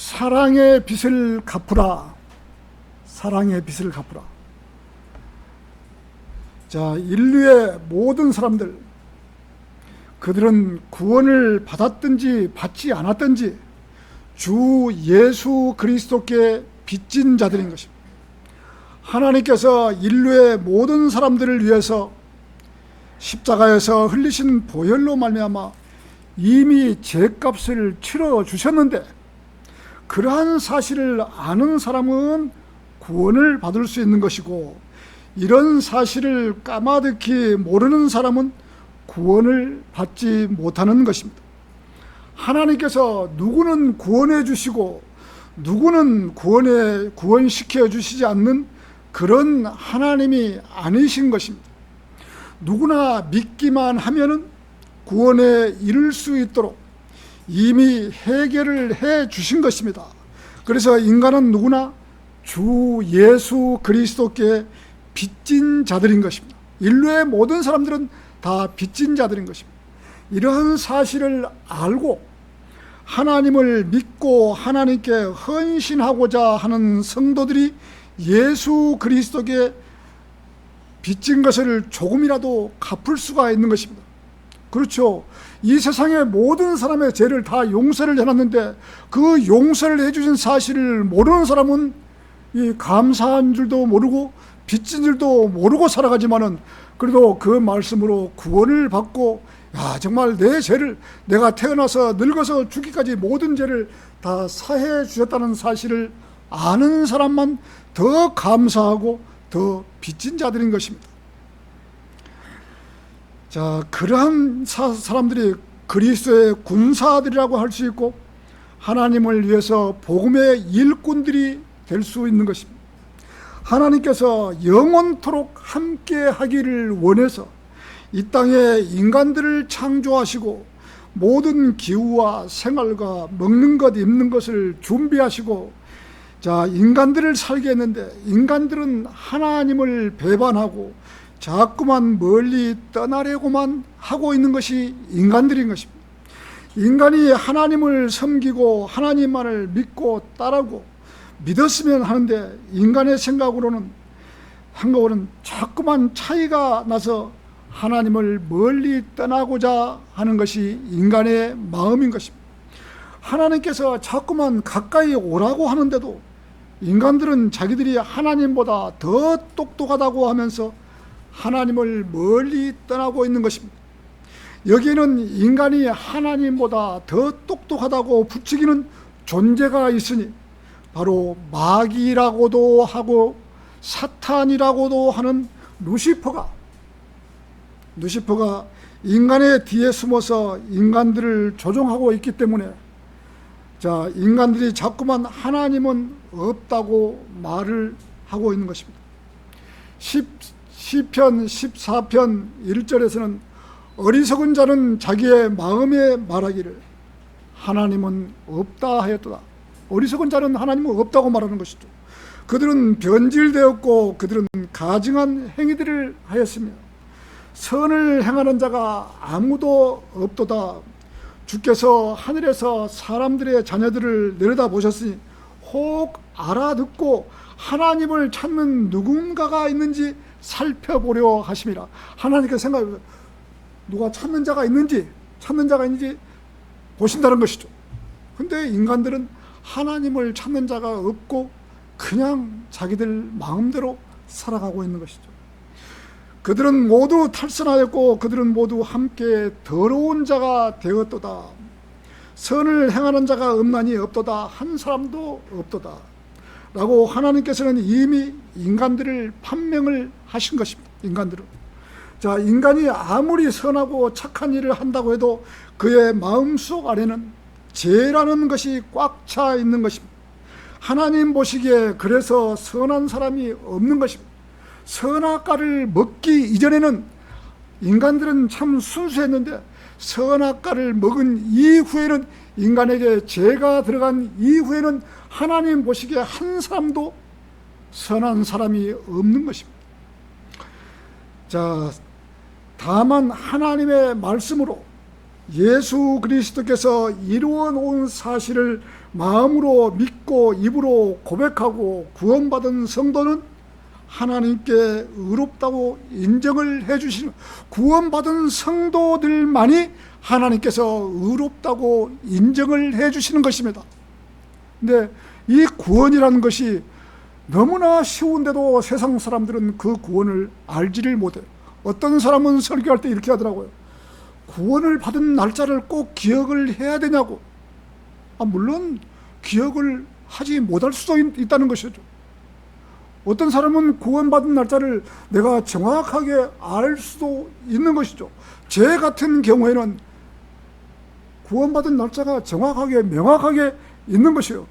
사랑의 빚을 갚으라. 사랑의 빚을 갚으라. 자, 인류의 모든 사람들, 그들은 구원을 받았든지 받지 않았든지 주 예수 그리스도께 빚진 자들인 것입니다. 하나님께서 인류의 모든 사람들을 위해서 십자가에서 흘리신 보혈로 말미암아 이미 죄값을 치러 주셨는데, 그러한 사실을 아는 사람은 구원을 받을 수 있는 것이고, 이런 사실을 까마득히 모르는 사람은 구원을 받지 못하는 것입니다. 하나님께서 누구는 구원해 주시고 누구는 구원시켜 주시지 않는 그런 하나님이 아니신 것입니다. 누구나 믿기만 하면은 구원에 이를 수 있도록 이미 해결을 해 주신 것입니다. 그래서 인간은 누구나 주 예수 그리스도께 빚진 자들인 것입니다. 인류의 모든 사람들은 다 빚진 자들인 것입니다. 이러한 사실을 알고 하나님을 믿고 하나님께 헌신하고자 하는 성도들이 예수 그리스도께 빚진 것을 조금이라도 갚을 수가 있는 것입니다. 그렇죠. 이 세상의 모든 사람의 죄를 다 용서를 해놨는데, 그 용서를 해주신 사실을 모르는 사람은 이 감사한 줄도 모르고 빚진 줄도 모르고 살아가지만은, 그래도 그 말씀으로 구원을 받고, 야, 정말 내 죄를, 내가 태어나서 늙어서 죽기까지 모든 죄를 다 사해 주셨다는 사실을 아는 사람만 더 감사하고 더 빚진 자들인 것입니다. 자, 그러한 사람들이 그리스도의 군사들이라고 할 수 있고 하나님을 위해서 복음의 일꾼들이 될 수 있는 것입니다. 하나님께서 영원토록 함께 하기를 원해서 이 땅에 인간들을 창조하시고 모든 기후와 생활과 먹는 것, 입는 것을 준비하시고, 자, 인간들을 살게 했는데, 인간들은 하나님을 배반하고 자꾸만 멀리 떠나려고만 하고 있는 것이 인간들인 것입니다. 인간이 하나님을 섬기고 하나님만을 믿고 따르고 믿었으면 하는데, 인간의 생각으로는 자꾸만 차이가 나서 하나님을 멀리 떠나고자 하는 것이 인간의 마음인 것입니다. 하나님께서 자꾸만 가까이 오라고 하는데도 인간들은 자기들이 하나님보다 더 똑똑하다고 하면서 하나님을 멀리 떠나고 있는 것입니다. 여기에는 인간이 하나님보다 더 똑똑하다고 부추기는 존재가 있으니, 바로 마귀라고도 하고 사탄이라고도 하는 루시퍼가 인간의 뒤에 숨어서 인간들을 조종하고 있기 때문에, 자, 인간들이 자꾸만 하나님은 없다고 말을 하고 있는 것입니다. 시편 14편 1절에서는 어리석은 자는 자기의 마음에 말하기를 하나님은 없다 하였도다. 어리석은 자는 하나님은 없다고 말하는 것이죠. 그들은 변질되었고 그들은 가증한 행위들을 하였으며 선을 행하는 자가 아무도 없도다. 주께서 하늘에서 사람들의 자녀들을 내려다보셨으니 혹 알아듣고 하나님을 찾는 누군가가 있는지 살펴보려 하심이라. 하나님께서 생각해, 누가 찾는 자가 있는지 보신다는 것이죠. 근데 인간들은 하나님을 찾는 자가 없고 그냥 자기들 마음대로 살아가고 있는 것이죠. 그들은 모두 탈선하였고 그들은 모두 함께 더러운 자가 되었도다. 선을 행하는 자가 없나니 없도다. 한 사람도 없도다. 라고 하나님께서는 이미 인간들을 판명을 하신 것입니다. 인간들은. 자, 인간이 아무리 선하고 착한 일을 한다고 해도 그의 마음속 안에는 죄라는 것이 꽉 차 있는 것입니다. 하나님 보시기에 그래서 선한 사람이 없는 것입니다. 선악과를 먹기 이전에는 인간들은 참 순수했는데, 선악과를 먹은 이후에는, 인간에게 죄가 들어간 이후에는 하나님 보시기에 한 사람도 선한 사람이 없는 것입니다. 자, 다만 하나님의 말씀으로 예수 그리스도께서 이루어 놓은 사실을 마음으로 믿고 입으로 고백하고 구원받은 성도는 하나님께 의롭다고 인정을 해주시는, 구원받은 성도들만이 하나님께서 의롭다고 인정을 해주시는 것입니다. 근데 이 구원이라는 것이 너무나 쉬운데도 세상 사람들은 그 구원을 알지를 못해요. 어떤 사람은 설교할 때 이렇게 하더라고요. 구원을 받은 날짜를 꼭 기억을 해야 되냐고. 물론 기억을 하지 못할 수도 있다는 것이죠. 어떤 사람은 구원받은 날짜를 내가 정확하게 알 수도 있는 것이죠. 제 같은 경우에는 구원받은 날짜가 정확하게 명확하게 있는 것이요.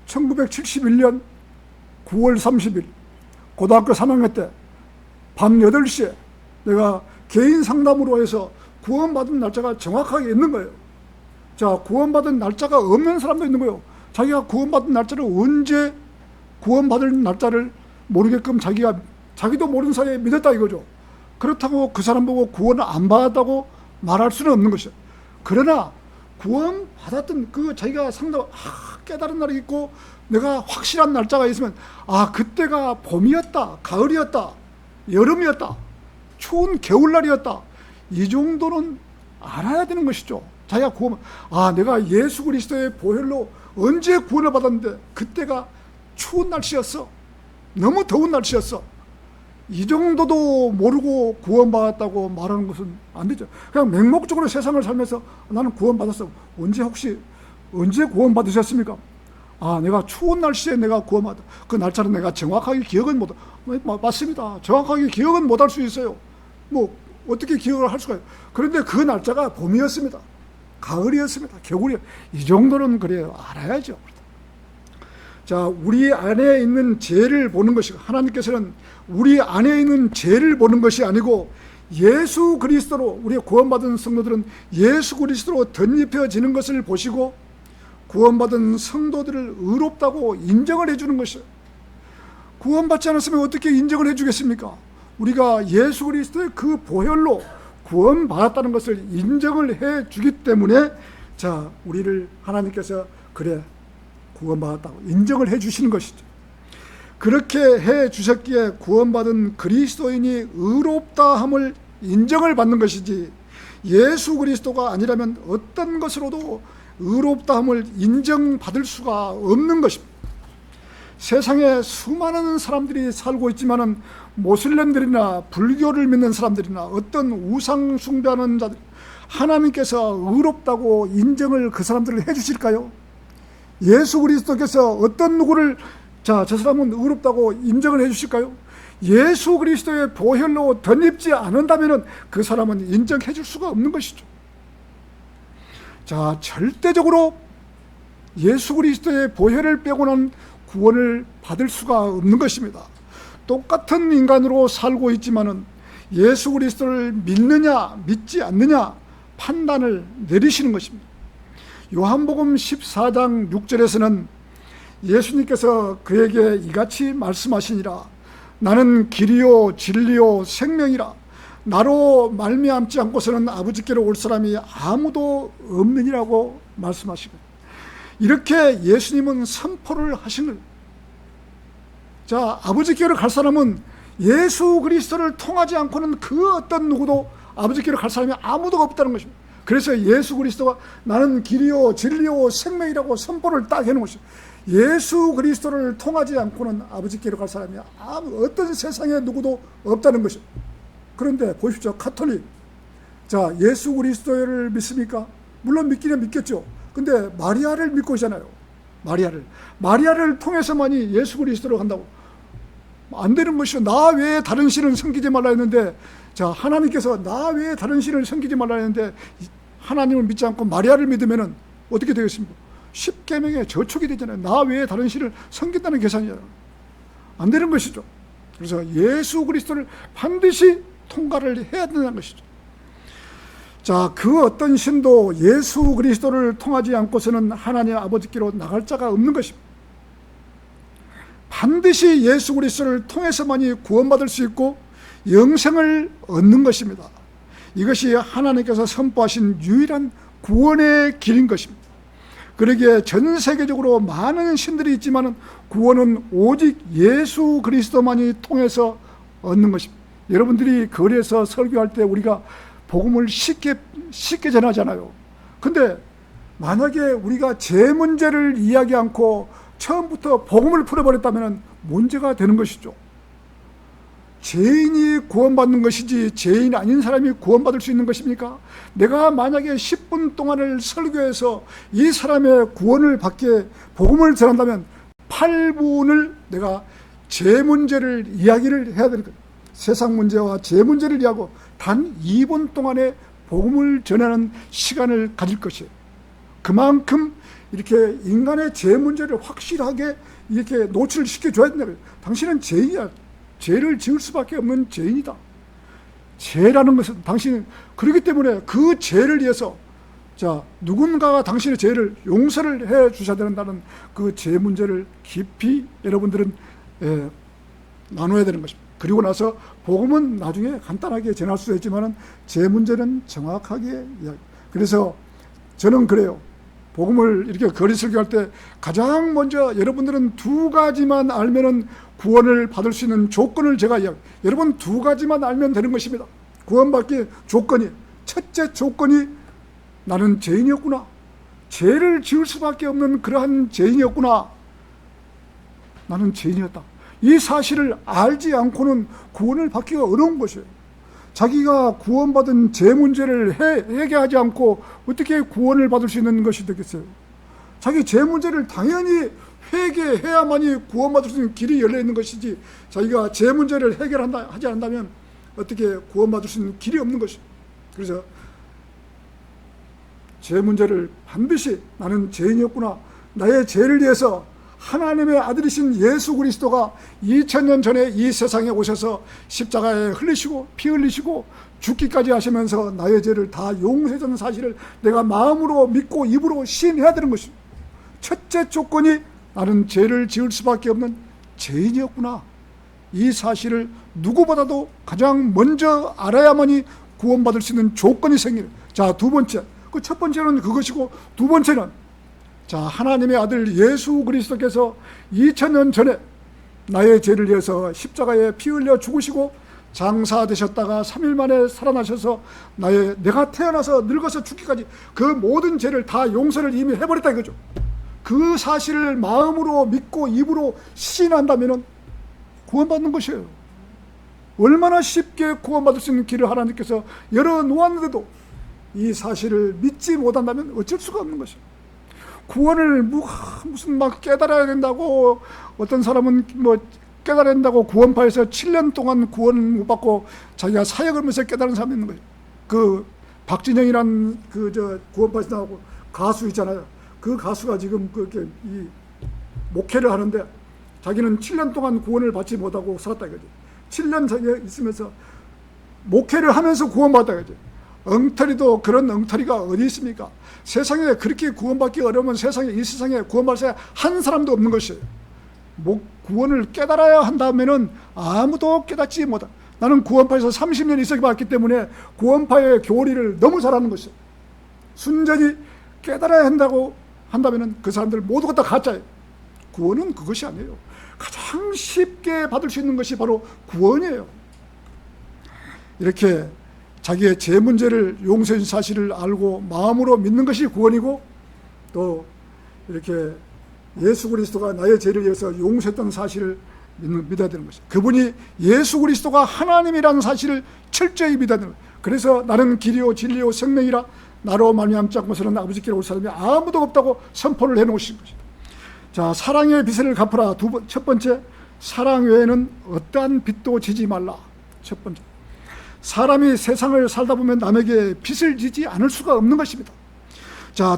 1971년 9월 30일 고등학교 3학년 때 밤 8시에 내가 개인 상담으로 해서 구원받은 날짜가 정확하게 있는 거예요. 자, 구원받은 날짜가 없는 사람도 있는 거예요. 자기가 구원받은 날짜를 언제 구원받을 날짜를 모르게끔 자기도 모르는 사이에 믿었다 이거죠. 그렇다고 그 사람 보고 구원을 안 받았다고 말할 수는 없는 것이죠. 그러나 구원 받았던 그 자기가 깨달은 날이 있고 내가 확실한 날짜가 있으면 그때가 봄이었다, 가을이었다, 여름이었다, 추운 겨울날이었다, 이 정도는 알아야 되는 것이죠. 자기가 내가 예수 그리스도의 보혈로 언제 구원을 받았는데 그때가 추운 날씨였어, 너무 더운 날씨였어, 이 정도도 모르고 구원받았다고 말하는 것은 안 되죠. 그냥 맹목적으로 세상을 살면서 나는 구원받았어. 언제 구원받으셨습니까? 내가 추운 날씨에 내가 구원받았다. 그 날짜는 내가 정확하게 기억은 맞습니다. 정확하게 기억은 못할 수 있어요. 어떻게 기억을 할 수가 있어요. 그런데 그 날짜가 봄이었습니다. 가을이었습니다. 겨울이었습니다. 이 정도는 그래요. 알아야죠. 자, 우리 안에 있는 죄를 보는 것이고, 하나님께서는 우리 안에 있는 죄를 보는 것이 아니고 예수 그리스도로, 우리 구원받은 성도들은 예수 그리스도로 덧입혀지는 것을 보시고 구원받은 성도들을 의롭다고 인정을 해주는 것이에요. 구원받지 않았으면 어떻게 인정을 해주겠습니까? 우리가 예수 그리스도의 그 보혈로 구원받았다는 것을 인정을 해주기 때문에, 자, 우리를 하나님께서 그래 구원받았다고 인정을 해주시는 것이죠. 그렇게 해주셨기에 구원받은 그리스도인이 의롭다 함을 인정을 받는 것이지, 예수 그리스도가 아니라면 어떤 것으로도 의롭다 함을 인정받을 수가 없는 것입니다. 세상에 수많은 사람들이 살고 있지만은 모슬렘들이나 불교를 믿는 사람들이나 어떤 우상 숭배하는 자들, 하나님께서 의롭다고 인정을 그 사람들을 해주실까요? 예수 그리스도께서 어떤 누구를 저 사람은 의롭다고 인정을 해주실까요? 예수 그리스도의 보혈로 덧입지 않는다면 그 사람은 인정해 줄 수가 없는 것이죠. 자, 절대적으로 예수 그리스도의 보혈을 빼고는 구원을 받을 수가 없는 것입니다. 똑같은 인간으로 살고 있지만은 예수 그리스도를 믿느냐 믿지 않느냐 판단을 내리시는 것입니다. 요한복음 14장 6절에서는 예수님께서 그에게 이같이 말씀하시니라. 나는 길이요 진리요 생명이라. 나로 말미암지 않고서는 아버지께로 올 사람이 아무도 없느니라고 말씀하시고, 이렇게 예수님은 선포를 하신 거예요. 자, 아버지께로 갈 사람은 예수 그리스도를 통하지 않고는 그 어떤 누구도 아버지께로 갈 사람이 아무도 없다는 것입니다. 그래서 예수 그리스도가 나는 길이요 진리요 생명이라고 선포를 딱 해놓은 것이죠. 예수 그리스도를 통하지 않고는 아버지께로 갈 사람이 어떤 세상에 누구도 없다는 것입니다. 그런데 보십시오. 가톨릭, 자, 예수 그리스도를 믿습니까? 물론 믿기는 믿겠죠. 근데 마리아를 믿고 있잖아요. 마리아를 통해서만이 예수 그리스도로 간다고. 안 되는 것이죠. 나 외에 다른 신을 섬기지 말라 했는데, 자, 하나님께서 나 외에 다른 신을 섬기지 말라 했는데 하나님을 믿지 않고 마리아를 믿으면 어떻게 되겠습니까? 십계명에 저촉이 되잖아요. 나 외에 다른 신을 섬긴다는 계산이잖아요. 안 되는 것이죠. 그래서 예수 그리스도를 반드시 통과를 해야 된다는 것이죠. 자, 그 어떤 신도 예수 그리스도를 통하지 않고서는 하나님 아버지께로 나갈 자가 없는 것입니다. 반드시 예수 그리스도를 통해서만이 구원받을 수 있고 영생을 얻는 것입니다. 이것이 하나님께서 선포하신 유일한 구원의 길인 것입니다. 그러기에 전 세계적으로 많은 신들이 있지만 구원은 오직 예수 그리스도만이 통해서 얻는 것입니다. 여러분들이 거리에서 설교할 때 우리가 복음을 쉽게 전하잖아요. 근데 만약에 우리가 제 문제를 이야기 않고 처음부터 복음을 풀어버렸다면 문제가 되는 것이죠. 죄인이 구원받는 것이지 죄인 아닌 사람이 구원받을 수 있는 것입니까? 내가 만약에 10분 동안을 설교해서 이 사람의 구원을 받게 복음을 전한다면 8분을 내가 제 문제를 이야기를 해야 되는 거예요. 세상 문제와 제 문제를 이야기하고 단 2분 동안에 복음을 전하는 시간을 가질 것이에요. 그만큼 이렇게 인간의 제 문제를 확실하게 이렇게 노출시켜줘야 된다. 당신은 죄인이야. 죄를 지을 수밖에 없는 죄인이다. 죄라는 것은 당신은 그렇기 때문에 그 죄를 위해서 누군가가 당신의 죄를 용서를 해 주셔야 된다는 그 죄 문제를 깊이 여러분들은 나눠야 되는 것입니다. 그리고 나서 복음은 나중에 간단하게 전할 수 있지만 죄 문제는 정확하게 그래서 저는 그래요. 복음을 이렇게 거리 설교할 때 가장 먼저 여러분들은 두 가지만 알면은 구원을 받을 수 있는 조건을 제가 여러분 두 가지만 알면 되는 것입니다. 구원받기 조건이 첫째 조건이 나는 죄인이었구나. 죄를 지을 수밖에 없는 그러한 죄인이었구나. 나는 죄인이었다. 이 사실을 알지 않고는 구원을 받기가 어려운 것이에요. 자기가 구원받은 죄 문제를 해결하지 않고 어떻게 구원을 받을 수 있는 것이 되겠어요? 자기 죄 문제를 당연히 회개해야만이 구원받을 수 있는 길이 열려 있는 것이지 자기가 죄 문제를 하지 않는다면 어떻게 구원받을 수 있는 길이 없는 것이에요. 그래서 죄 문제를 반드시 나는 죄인이었구나. 나의 죄를 위해서 하나님의 아들이신 예수 그리스도가 2000년 전에 이 세상에 오셔서 십자가에 흘리시고 피 흘리시고 죽기까지 하시면서 나의 죄를 다 용서해 주는 사실을 내가 마음으로 믿고 입으로 시인해야 되는 것입니다. 첫째 조건이 나는 죄를 지을 수밖에 없는 죄인이었구나. 이 사실을 누구보다도 가장 먼저 알아야만이 구원받을 수 있는 조건이 생기는. 두 번째, 그 첫 번째는 그것이고 두 번째는 하나님의 아들 예수 그리스도께서 2000년 전에 나의 죄를 위해서 십자가에 피 흘려 죽으시고 장사되셨다가 3일 만에 살아나셔서 내가 태어나서 늙어서 죽기까지 그 모든 죄를 다 용서를 이미 해버렸다 이거죠. 그 사실을 마음으로 믿고 입으로 시인한다면 구원받는 것이에요. 얼마나 쉽게 구원받을 수 있는 길을 하나님께서 열어놓았는데도 이 사실을 믿지 못한다면 어쩔 수가 없는 것이에요. 구원을 무슨 막 깨달아야 된다고 어떤 사람은 깨달아야 된다고 구원파에서 7년 동안 구원을 못 받고 자기가 사역을 하면서 깨달은 사람이 있는 거예요. 그 박진영이라는 구원파에서 나오고 가수 있잖아요. 그 가수가 지금 그렇게 이 목회를 하는데 자기는 7년 동안 구원을 받지 못하고 살았다 이거지. 7년 자기가 있으면서 목회를 하면서 구원받았다 이거지. 엉터리도 그런 엉터리가 어디 있습니까? 세상에 그렇게 구원받기 어려우면 이 세상에 구원받을 사람 한 사람도 없는 것이에요. 구원을 깨달아야 한다면은 아무도 깨닫지 못한. 나는 구원파에서 30년 있어 봤기 때문에 구원파의 교리를 너무 잘 아는 것이에요. 순전히 깨달아야 한다면은 그 사람들 모두가 다 가짜예요. 구원은 그것이 아니에요. 가장 쉽게 받을 수 있는 것이 바로 구원이에요. 이렇게 자기의 죄 문제를 용서해 준 사실을 알고 마음으로 믿는 것이 구원이고 또 이렇게 예수 그리스도가 나의 죄를 위해서 용서했던 사실을 믿어야 되는 것이죠. 그분이 예수 그리스도가 하나님이라는 사실을 철저히 믿어야 되는 거예요. 그래서 나는 길이요 진리요 생명이라 나로 말미암지 않고서는 아버지께로 올 사람이 아무도 없다고 선포를 해놓으신 것이죠. 사랑의 빚을 갚으라. 첫 번째, 사랑 외에는 어떠한 빚도 지지 말라. 첫 번째, 사람이 세상을 살다 보면 남에게 빚을 지지 않을 수가 없는 것입니다.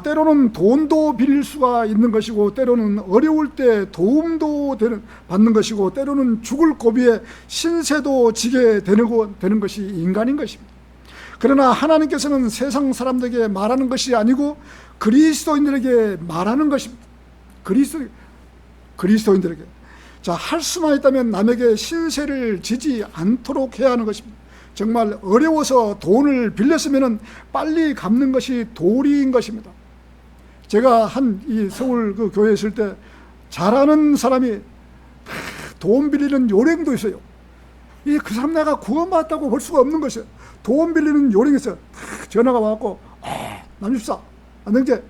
때로는 돈도 빌릴 수가 있는 것이고 때로는 어려울 때 도움도 받는 것이고 때로는 죽을 고비에 신세도 지게 되는 것이 인간인 것입니다. 그러나 하나님께서는 세상 사람들에게 말하는 것이 아니고 그리스도인들에게 말하는 것입니다. 그리스도인들에게 할 수만 있다면 남에게 신세를 지지 않도록 해야 하는 것입니다. 정말 어려워서 돈을 빌렸으면 빨리 갚는 것이 도리인 것입니다. 제가 이 서울 그 교회에 있을 때 잘하는 사람이 돈 빌리는 요령도 있어요. 그 사람 내가 구원받았다고 볼 수가 없는 것이에요. 돈 빌리는 요령이 있어요. 전화가 와갖고, 남집사, 안동재,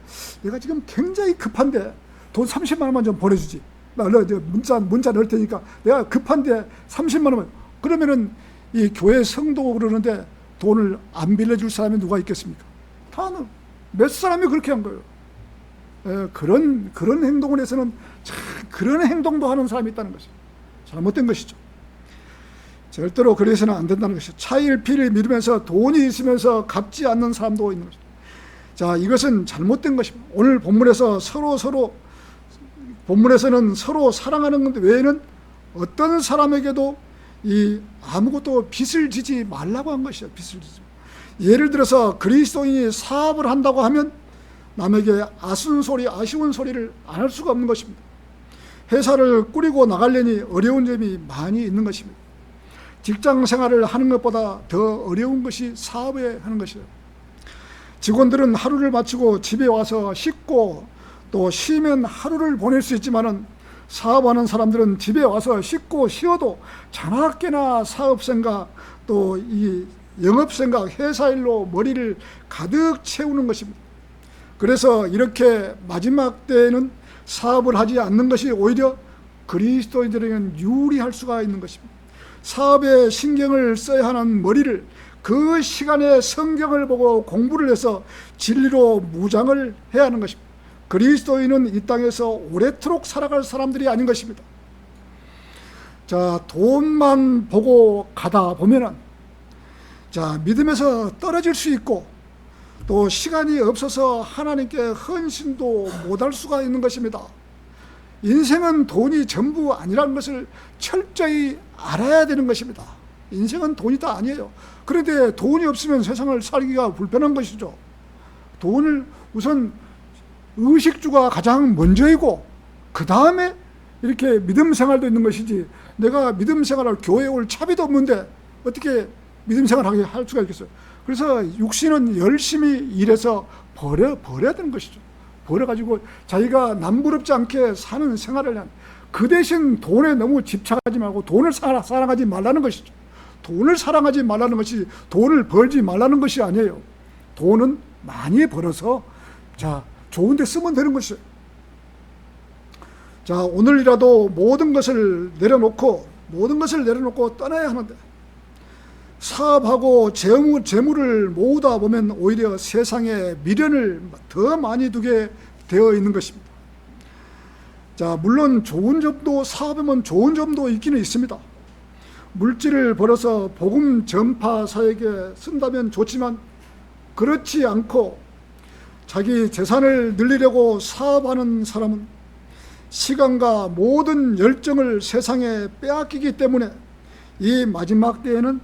내가 지금 굉장히 급한데 돈 30만 원만 좀 보내주지. 문자 넣을 테니까 내가 급한데 30만 원만. 그러면은 이 교회 성도 그러는데 돈을 안 빌려줄 사람이 누가 있겠습니까? 다 몇 사람이 그렇게 한 거예요. 그런 행동을 해서는 그런 행동도 하는 사람이 있다는 것이죠. 잘못된 것이죠. 절대로 그래서는 안 된다는 것이죠. 차일피일 미루면서 돈이 있으면서 갚지 않는 사람도 있는 것이죠. 자, 이것은 잘못된 것입니다. 오늘 본문에서는 서로 사랑하는 것 외에는 어떤 사람에게도 아무것도 빚을 지지 말라고 한 것이죠. 빚을 지지. 예를 들어서 그리스도인이 사업을 한다고 하면 남에게 아쉬운 소리를 안 할 수가 없는 것입니다. 회사를 꾸리고 나가려니 어려운 점이 많이 있는 것입니다. 직장 생활을 하는 것보다 더 어려운 것이 사업에 하는 것이에요. 직원들은 하루를 마치고 집에 와서 씻고 또 쉬면 하루를 보낼 수 있지만은 사업하는 사람들은 집에 와서 씻고 쉬어도 자나깨나 사업 생각 또 이 영업 생각, 회사 일로 머리를 가득 채우는 것입니다. 그래서 이렇게 마지막 때에는 사업을 하지 않는 것이 오히려 그리스도인들에게는 유리할 수가 있는 것입니다. 사업에 신경을 써야 하는 머리를 그 시간에 성경을 보고 공부를 해서 진리로 무장을 해야 하는 것입니다. 그리스도인은 이 땅에서 오래도록 살아갈 사람들이 아닌 것입니다. 자, 돈만 보고 가다 보면은 믿음에서 떨어질 수 있고 또 시간이 없어서 하나님께 헌신도 못할 수가 있는 것입니다. 인생은 돈이 전부 아니라는 것을 철저히 알아야 되는 것입니다. 인생은 돈이 다 아니에요. 그런데 돈이 없으면 세상을 살기가 불편한 것이죠. 돈을 우선 의식주가 가장 먼저이고 그 다음에 이렇게 믿음 생활도 있는 것이지, 내가 믿음 생활을 교회에 올 차비도 없는데 어떻게 믿음 생활을 할 수가 있겠어요. 그래서 육신은 열심히 일해서 버려야 되는 것이죠. 버려가지고 자기가 남부럽지 않게 사는 생활을 한, 그 대신 돈에 너무 집착하지 말고 돈을 사랑하지 말라는 것이죠. 돈을 사랑하지 말라는 것이 돈을 벌지 말라는 것이 아니에요. 돈은 많이 벌어서 좋은 데 쓰면 되는 것이에요. 오늘이라도 모든 것을 내려놓고 떠나야 하는데, 사업하고 재물을 모으다 보면 오히려 세상에 미련을 더 많이 두게 되어 있는 것입니다. 물론 좋은 점도, 사업하면 좋은 점도 있기는 있습니다. 물질을 벌어서 복음 전파 사역에 쓴다면 좋지만, 그렇지 않고 자기 재산을 늘리려고 사업하는 사람은 시간과 모든 열정을 세상에 빼앗기기 때문에 이 마지막 때에는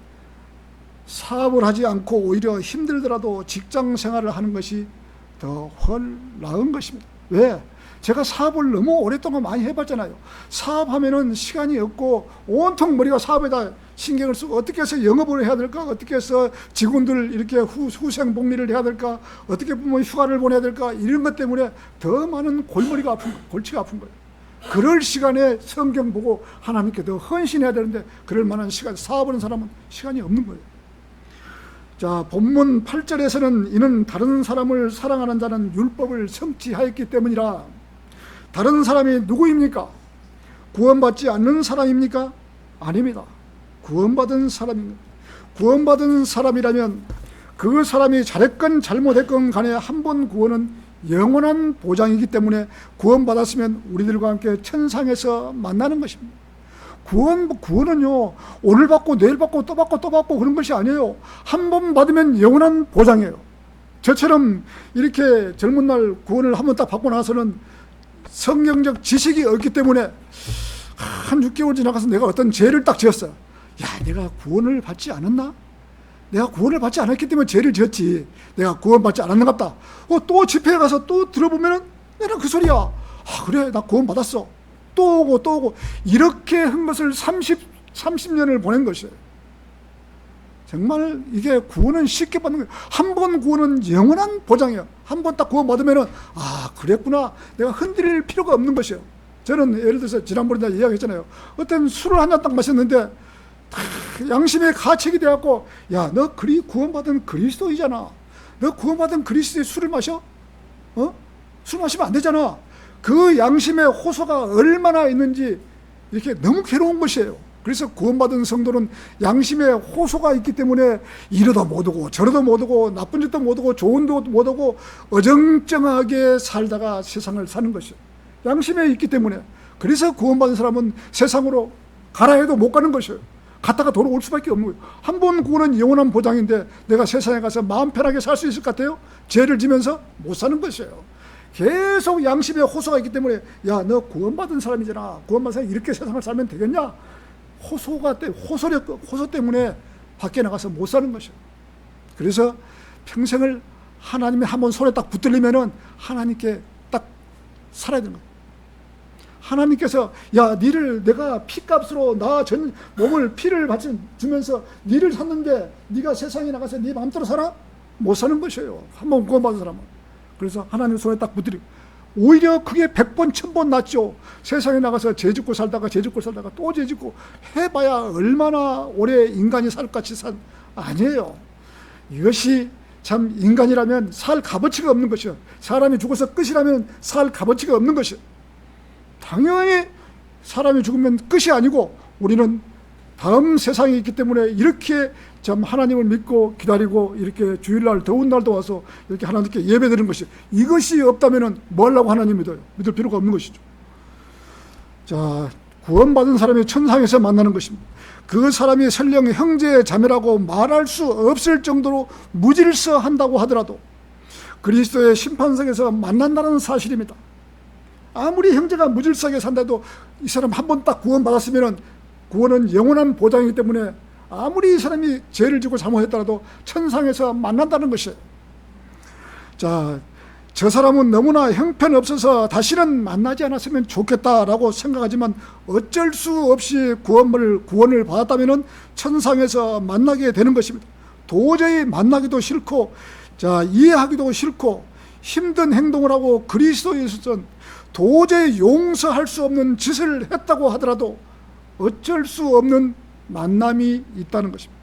사업을 하지 않고 오히려 힘들더라도 직장 생활을 하는 것이 더 훨 나은 것입니다. 왜? 제가 사업을 너무 오랫동안 많이 해봤잖아요. 사업하면은 시간이 없고 온통 머리가 사업에다 신경을 쓰고, 어떻게 해서 영업을 해야 될까? 어떻게 해서 직원들 이렇게 후생 복리를 해야 될까? 어떻게 보면 휴가를 보내야 될까? 이런 것 때문에 더 많은 골치가 아픈 거예요. 그럴 시간에 성경 보고 하나님께 더 헌신해야 되는데, 그럴 만한 시간, 사업하는 사람은 시간이 없는 거예요. 본문 8절에서는 이는 다른 사람을 사랑하는 자는 율법을 성취하였기 때문이라. 다른 사람이 누구입니까? 구원받지 않는 사람입니까? 아닙니다. 구원받은 사람입니다. 구원받은 사람이라면 그 사람이 잘했건 잘못했건 간에 한 번 구원은 영원한 보장이기 때문에 구원받았으면 우리들과 함께 천상에서 만나는 것입니다. 구원은요, 오늘 받고 내일 받고 또 받고 또 받고 그런 것이 아니에요. 한 번 받으면 영원한 보장이에요. 저처럼 이렇게 젊은 날 구원을 한 번 딱 받고 나서는 성경적 지식이 없기 때문에 한 6개월 지나가서 내가 어떤 죄를 딱 지었어요. 내가 구원을 받지 않았나? 내가 구원을 받지 않았기 때문에 죄를 지었지. 내가 구원받지 않았는갑다. 또 집회에 가서 또 들어보면은 내가 그 소리야. 그래, 나 구원 받았어. 또 오고 이렇게 한 것을 30년을 보낸 것이에요. 정말 이게 구원은 쉽게 받는 거예요. 한 번 구원은 영원한 보장이에요. 한 번 딱 구원 받으면은 그랬구나. 내가 흔들릴 필요가 없는 것이에요. 저는 예를 들어서 지난번에 이야기했잖아요. 어떤 술을 한 잔 딱 마셨는데 양심의 가책이 돼갖고, 야, 너 구원받은 그리스도이잖아. 너 구원받은 그리스도의 술을 마셔? 술 마시면 안 되잖아. 그 양심의 호소가 얼마나 있는지 이렇게 너무 괴로운 것이에요. 그래서 구원받은 성도는 양심의 호소가 있기 때문에 이러다 못 오고 저러다 못 오고 나쁜 짓도 못 오고 좋은 짓도 못 오고 어정쩡하게 살다가 세상을 사는 것이에요. 양심에 있기 때문에. 그래서 구원받은 사람은 세상으로 가라 해도 못 가는 것이에요. 갔다가 돌아올 수밖에 없는 거예요. 한 번 구원은 영원한 보장인데 내가 세상에 가서 마음 편하게 살 수 있을 것 같아요? 죄를 지면서 못 사는 것이에요. 계속 양심의 호소가 있기 때문에, 야, 너 구원받은 사람이잖아. 구원받은 사람이 이렇게 세상을 살면 되겠냐? 호소 때문에 밖에 나가서 못 사는 것이에요. 그래서 평생을 하나님의 한번 손에 딱 붙들리면은 하나님께 딱 살아야 되는 거예요. 하나님께서, 야, 니를 내가 피값으로 나 전 몸을 피를 주면서 니를 샀는데 니가 세상에 나가서 니 마음대로 살아? 못 사는 것이에요. 한번 구원받은 사람은. 그래서 하나님 손에 딱 붙들리고, 오히려 그게 100번 1000번 낫죠. 세상에 나가서 죄 짓고 살다가 또 죄 짓고 해봐야 얼마나 오래 인간이 살 같이 아니에요. 이것이 참 인간이라면 살 값어치가 없는 것이요. 사람이 죽어서 끝이라면 살 값어치가 없는 것이요. 당연히 사람이 죽으면 끝이 아니고 우리는 다음 세상이 있기 때문에 이렇게 참 하나님을 믿고 기다리고 이렇게 주일날 더운 날도 와서 이렇게 하나님께 예배드리는 것이, 이것이 없다면 뭐 하려고 하나님 믿어요? 믿을 필요가 없는 것이죠. 자, 구원받은 사람이 천상에서 만나는 것입니다. 그 사람이 설령 형제 자매라고 말할 수 없을 정도로 무질서한다고 하더라도 그리스도의 심판석에서 만난다는 사실입니다. 아무리 형제가 무질서하게 산다도 이 사람 한 번 딱 구원받았으면 구원은 영원한 보장이기 때문에 아무리 이 사람이 죄를 지고 잘못했더라도 천상에서 만난다는 것이에요. 자, 저 사람은 너무나 형편없어서 다시는 만나지 않았으면 좋겠다라고 생각하지만 어쩔 수 없이 구원을 받았다면 천상에서 만나게 되는 것입니다. 도저히 만나기도 싫고, 자, 이해하기도 싫고 힘든 행동을 하고 그리스도에 있어서는 도저히 용서할 수 없는 짓을 했다고 하더라도 어쩔 수 없는 만남이 있다는 것입니다.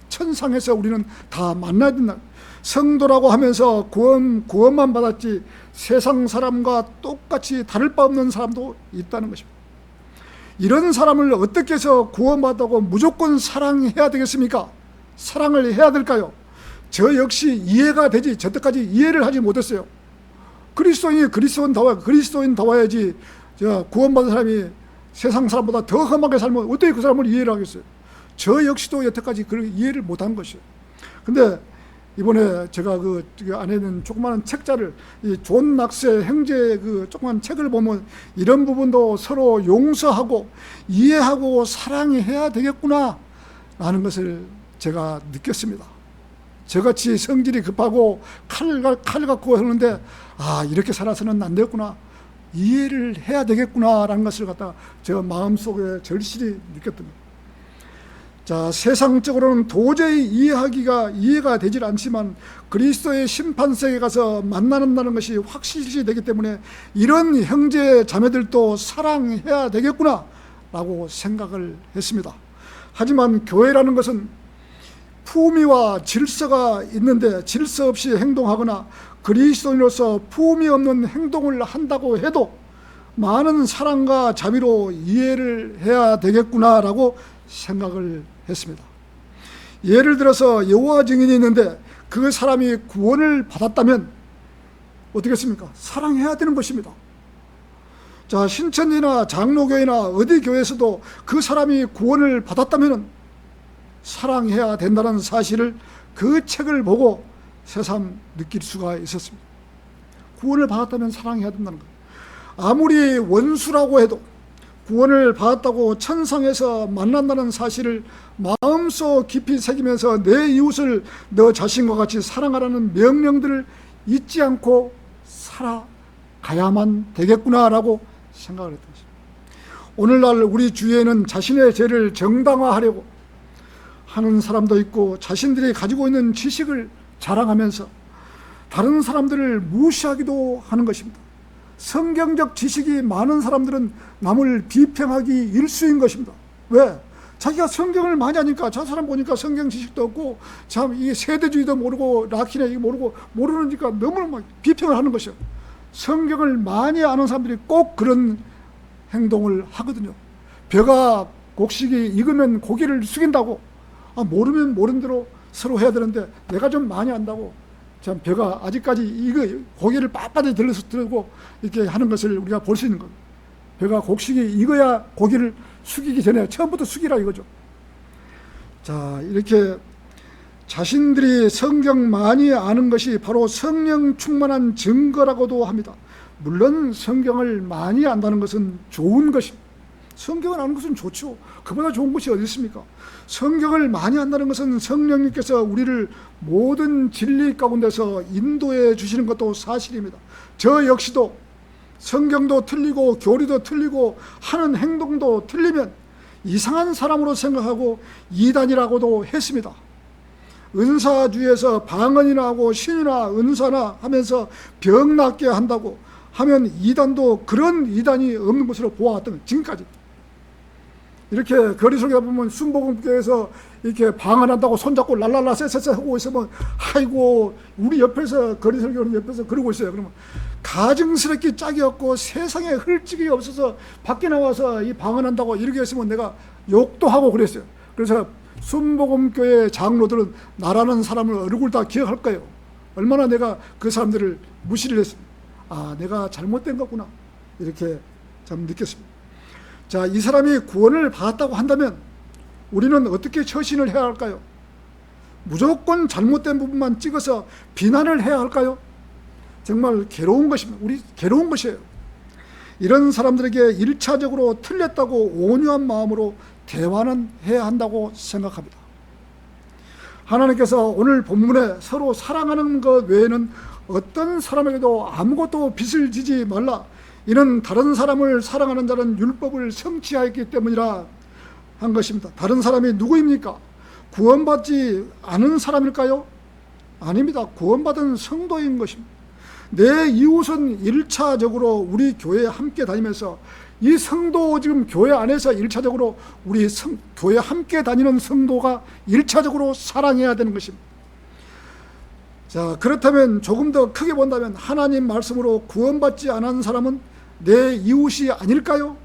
천상에서 우리는 다 만나야 된다. 성도라고 하면서 구원만 받았지 세상 사람과 똑같이 다를 바 없는 사람도 있다는 것입니다. 이런 사람을 어떻게 해서 구원받다고 무조건 사랑해야 되겠습니까? 사랑을 해야 될까요? 저 역시 이해가 되지, 저때까지 이해를 하지 못했어요. 그리스도인다워야지 구원받은 사람이 세상 사람보다 더 험하게 살면 어떻게 그 사람을 이해를 하겠어요? 저 역시도 여태까지 그걸 이해를 못한 것이에요. 근데 이번에 제가 그 안에 있는 조그마한 책자를, 이 존 낙스의 형제의 그 조그만 책을 보면 이런 부분도 서로 용서하고 이해하고 사랑해야 되겠구나 라는 것을 제가 느꼈습니다. 저같이 성질이 급하고 칼 갖고 하는데, 이렇게 살아서는 안 되겠구나, 이해를 해야 되겠구나라는 것을 갖다가 제가 마음속에 절실히 느꼈답니다. 자, 세상적으로는 도저히 이해가 되질 않지만 그리스도의 심판석에 가서 만나는다는 것이 확실시 되기 때문에 이런 형제 자매들도 사랑해야 되겠구나 라고 생각을 했습니다. 하지만 교회라는 것은 품위와 질서가 있는데 질서 없이 행동하거나 그리스도인으로서 품위 없는 행동을 한다고 해도 많은 사랑과 자비로 이해를 해야 되겠구나라고 생각을 했습니다. 예를 들어서 여호와 증인이 있는데 그 사람이 구원을 받았다면 어떻게 했습니까? 사랑해야 되는 것입니다. 자, 신천지나 장로교회나 어디 교회에서도 그 사람이 구원을 받았다면 사랑해야 된다는 사실을 그 책을 보고 새삼 느낄 수가 있었습니다. 구원을 받았다면 사랑해야 된다는 것. 아무리 원수라고 해도 구원을 받았다고 천상에서 만난다는 사실을 마음속 깊이 새기면서 내 이웃을 너 자신과 같이 사랑하라는 명령들을 잊지 않고 살아가야만 되겠구나라고 생각을 했던 것입니다. 오늘날 우리 주위에는 자신의 죄를 정당화하려고 하는 사람도 있고 자신들이 가지고 있는 지식을 자랑하면서 다른 사람들을 무시하기도 하는 것입니다. 성경적 지식이 많은 사람들은 남을 비평하기 일수인 것입니다. 왜? 자기가 성경을 많이 하니까 저 사람 보니까 성경 지식도 없고 참 이 세대주의도 모르고 라키네 이거 모르고 모르니까 너무 막 비평을 하는 것이요. 성경을 많이 아는 사람들이 꼭 그런 행동을 하거든요. 벼가 곡식이 익으면 고개를 숙인다고. 모르면 모른 대로 서로 해야 되는데 내가 좀 많이 안다고 참 벼가 아직까지 이거 고개를 빳빳이 들고 이렇게 하는 것을 우리가 볼 수 있는 겁니다. 벼가 곡식이 익어야 고개를 숙이기 전에 처음부터 숙이라 이거죠. 자, 이렇게 자신들이 성경 많이 아는 것이 바로 성령 충만한 증거라고도 합니다. 물론 성경을 많이 안다는 것은 좋은 것입니다. 성경을 아는 것은 좋죠. 그보다 좋은 것이 어디 있습니까? 성경을 많이 안다는 것은 성령님께서 우리를 모든 진리 가운데서 인도해 주시는 것도 사실입니다. 저 역시도 성경도 틀리고 교리도 틀리고 하는 행동도 틀리면 이상한 사람으로 생각하고 이단이라고도 했습니다. 은사주의에서 방언이나 하고 신이나 은사나 하면서 병 낫게 한다고 하면 이단도 그런 이단이 없는 것으로 보아왔던 지금까지. 이렇게 거리 속에 보면 순복음교회에서 이렇게 방언한다고 손잡고 랄랄라 쎄쎄쎄 하고 있으면 아이고 우리 옆에서 거리 설교는 옆에서 그러고 있어요. 그러면 가증스럽게 짝이 없고 세상에 흙집이 없어서 밖에 나와서 이 방언한다고 이렇게 했으면 내가 욕도 하고 그랬어요. 그래서 순복음교회 장로들은 나라는 사람을 얼굴 다 기억할 거예요. 얼마나 내가 그 사람들을 무시를 했습니다. 내가 잘못된 거구나 이렇게 참 느꼈습니다. 자, 이 사람이 구원을 받았다고 한다면 우리는 어떻게 처신을 해야 할까요? 무조건 잘못된 부분만 찍어서 비난을 해야 할까요? 정말 괴로운 것입니다. 우리 괴로운 것이에요. 이런 사람들에게 1차적으로 틀렸다고 온유한 마음으로 대화는 해야 한다고 생각합니다. 하나님께서 오늘 본문에 서로 사랑하는 것 외에는 어떤 사람에게도 아무것도 빚을 지지 말라. 이는 다른 사람을 사랑하는 자는 율법을 성취하였기 때문이라 한 것입니다. 다른 사람이 누구입니까? 구원받지 않은 사람일까요? 아닙니다. 구원받은 성도인 것입니다. 내 이웃은 1차적으로 우리 교회에 함께 다니면서 이 성도 지금 교회 안에서 1차적으로 우리 교회 함께 다니는 성도가 1차적으로 사랑해야 되는 것입니다. 자, 그렇다면 조금 더 크게 본다면 하나님 말씀으로 구원받지 않은 사람은 내 이웃이 아닐까요?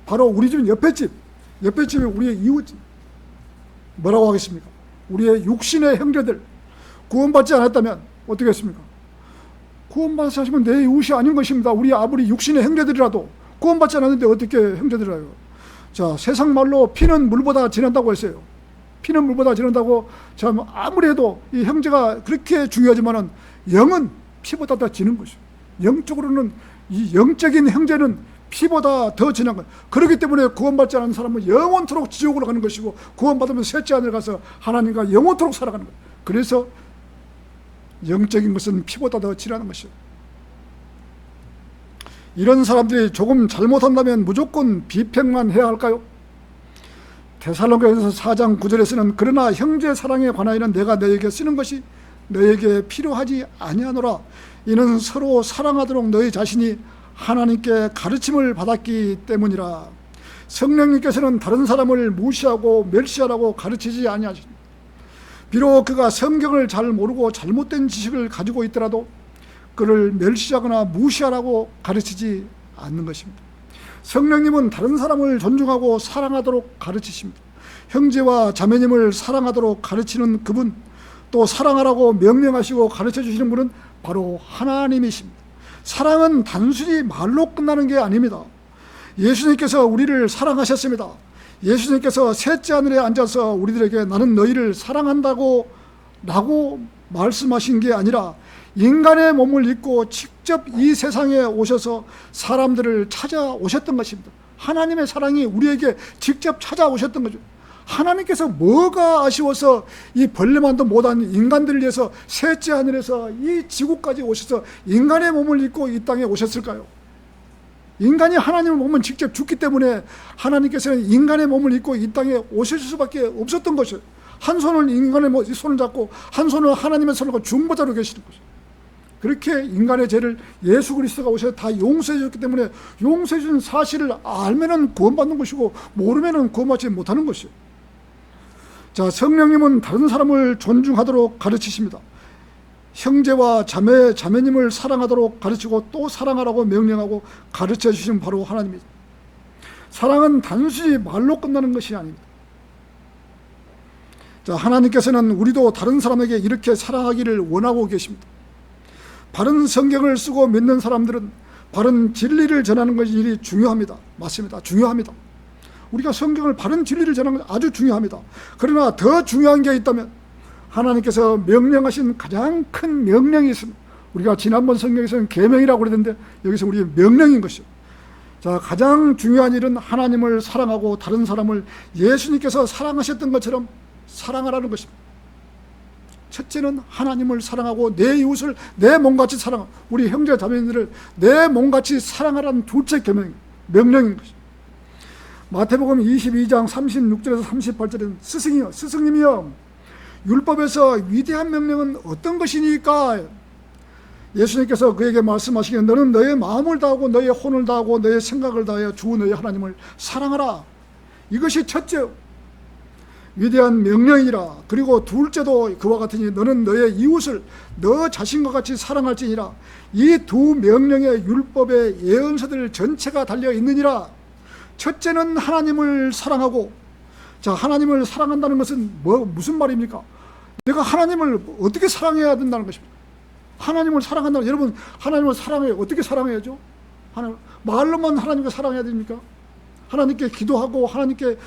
바로 우리 집 옆에 집이 우리의 이웃집. 뭐라고 하겠습니까? 우리의 육신의 형제들 구원받지 않았다면 어떻게 했습니까? 구원받지 않으시면 내 이웃이 아닌 것입니다. 우리 아무리 육신의 형제들이라도 구원받지 않았는데 어떻게 형제들이라요? 자, 세상 말로 피는 물보다 진한다고 했어요. 피는 물보다 진한다고 참 아무리 해도 이 형제가 그렇게 중요하지만은 영은 피보다 더 진한 것이죠. 영적으로는 이 영적인 형제는 피보다 더 진한 것. 그렇기 때문에 구원받지 않은 사람은 영원토록 지옥으로 가는 것이고 구원받으면 셋째 하늘에 가서 하나님과 영원토록 살아가는 것. 그래서 영적인 것은 피보다 더 진한 것이죠. 이런 사람들이 조금 잘못한다면 무조건 비평만 해야 할까요? 데살로니가서 4장 9절에서는 그러나 형제 사랑에 관하여는 내가 너에게 쓰는 것이 너에게 필요하지 아니하노라. 이는 서로 사랑하도록 너희 자신이 하나님께 가르침을 받았기 때문이라. 성령님께서는 다른 사람을 무시하고 멸시하라고 가르치지 아니하십니다. 비록 그가 성경을 잘 모르고 잘못된 지식을 가지고 있더라도 그를 멸시하거나 무시하라고 가르치지 않는 것입니다. 성령님은 다른 사람을 존중하고 사랑하도록 가르치십니다. 형제와 자매님을 사랑하도록 가르치는 그분, 또 사랑하라고 명령하시고 가르쳐 주시는 분은 바로 하나님이십니다. 사랑은 단순히 말로 끝나는 게 아닙니다. 예수님께서 우리를 사랑하셨습니다. 예수님께서 셋째 하늘에 앉아서 우리들에게 나는 너희를 사랑한다고 라고 말씀하신 게 아니라 인간의 몸을 입고 직접 이 세상에 오셔서 사람들을 찾아오셨던 것입니다. 하나님의 사랑이 우리에게 직접 찾아오셨던 거죠. 하나님께서 뭐가 아쉬워서 이 벌레만도 못한 인간들을 위해서 셋째 하늘에서 이 지구까지 오셔서 인간의 몸을 입고 이 땅에 오셨을까요? 인간이 하나님의 몸은 직접 죽기 때문에 하나님께서는 인간의 몸을 입고 이 땅에 오실 수밖에 없었던 것이에요. 한 손은 인간의 손을 잡고 한 손은 하나님의 손을 잡고 중보자로 계시는 거죠. 그렇게 인간의 죄를 예수 그리스도가 오셔서 다 용서해 줬기 때문에 용서해 준 사실을 알면은 구원받는 것이고 모르면은 구원받지 못하는 것이에요. 자, 성령님은 다른 사람을 존중하도록 가르치십니다. 형제와 자매님을 사랑하도록 가르치고 또 사랑하라고 명령하고 가르쳐 주시는 바로 하나님이죠. 사랑은 단순히 말로 끝나는 것이 아닙니다. 자, 하나님께서는 우리도 다른 사람에게 이렇게 사랑하기를 원하고 계십니다. 바른 성경을 쓰고 믿는 사람들은 바른 진리를 전하는 것이 일이 중요합니다. 맞습니다. 중요합니다. 우리가 성경을 바른 진리를 전하는 것이 아주 중요합니다. 그러나 더 중요한 게 있다면 하나님께서 명령하신 가장 큰 명령이 있습니다. 우리가 지난번 성경에서는 계명이라고 그랬는데 여기서 우리 명령인 것이죠. 자, 가장 중요한 일은 하나님을 사랑하고 다른 사람을 예수님께서 사랑하셨던 것처럼 사랑하라는 것입니다. 첫째는 하나님을 사랑하고 내 이웃을 내 몸같이 사랑하고 우리 형제 자매들을 내 몸같이 사랑하라는 둘째 명령인 것입니다. 마태복음 22장 36절에서 38절에는 스승님이여 율법에서 위대한 명령은 어떤 것이니까? 예수님께서 그에게 말씀하시기를 너는 너의 마음을 다하고 너의 혼을 다하고 너의 생각을 다하여 주 너의 하나님을 사랑하라. 이것이 첫째 위대한 명령이라. 그리고 둘째도 그와 같으니 너는 너의 이웃을 너 자신과 같이 사랑할지니라. 이 두 명령의 율법의 예언서들 전체가 달려있느니라. 첫째는 하나님을 사랑하고, 자, 하나님을 사랑한다는 것은 무슨 말입니까? 내가 하나님을 어떻게 사랑해야 된다는 것입니다. 하나님을 사랑한다는, 여러분 하나님을 사랑해요. 어떻게 사랑해야죠? 말로만 하나님을 사랑해야 됩니까? 하나님께 기도하고 하나님께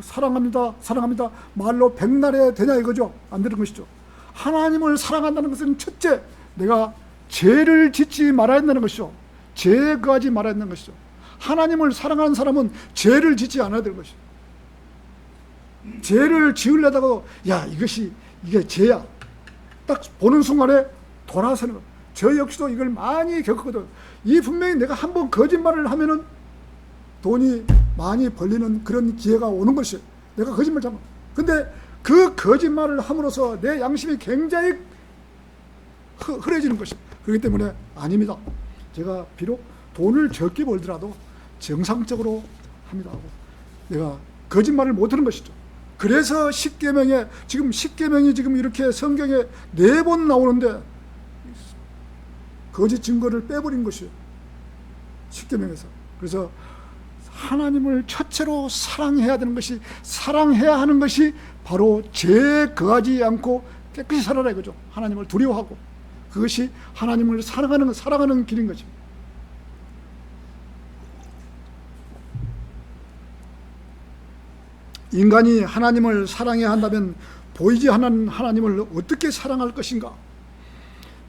사랑합니다 사랑합니다 말로 백날에 되냐 이거죠? 안 되는 것이죠. 하나님을 사랑한다는 것은 첫째 내가 죄를 짓지 말아야 한다는 것이죠. 죄가지 말아야 한다는 것이죠. 하나님을 사랑하는 사람은 죄를 짓지 않아야 되는 것이죠. 죄를 지으려다가 야 이게 죄야 딱 보는 순간에 돌아서는 것. 저 역시도 이걸 많이 겪거든. 이 분명히 내가 한번 거짓말을 하면은 돈이 많이 벌리는 그런 기회가 오는 것이에요. 내가 거짓말 잘못. 근데 그 거짓말을 함으로써 내 양심이 굉장히 흐려지는 것입니다. 그렇기 때문에 아닙니다. 제가 비록 돈을 적게 벌더라도 정상적으로 합니다 하고 내가 거짓말을 못하는 것이죠. 그래서 십계명이 지금 이렇게 성경에 4번 나오는데 거짓 증거를 빼버린 것이에요. 십계명에서. 그래서 하나님을 첫째로 사랑해야 되는 것이, 사랑해야 하는 것이 바로 죄에 거하지 않고 깨끗이 살아라 이거죠. 하나님을 두려워하고 그것이 하나님을 사랑하는 길인 것입니다. 인간이 하나님을 사랑해야 한다면 보이지 않는 하나님을 어떻게 사랑할 것인가?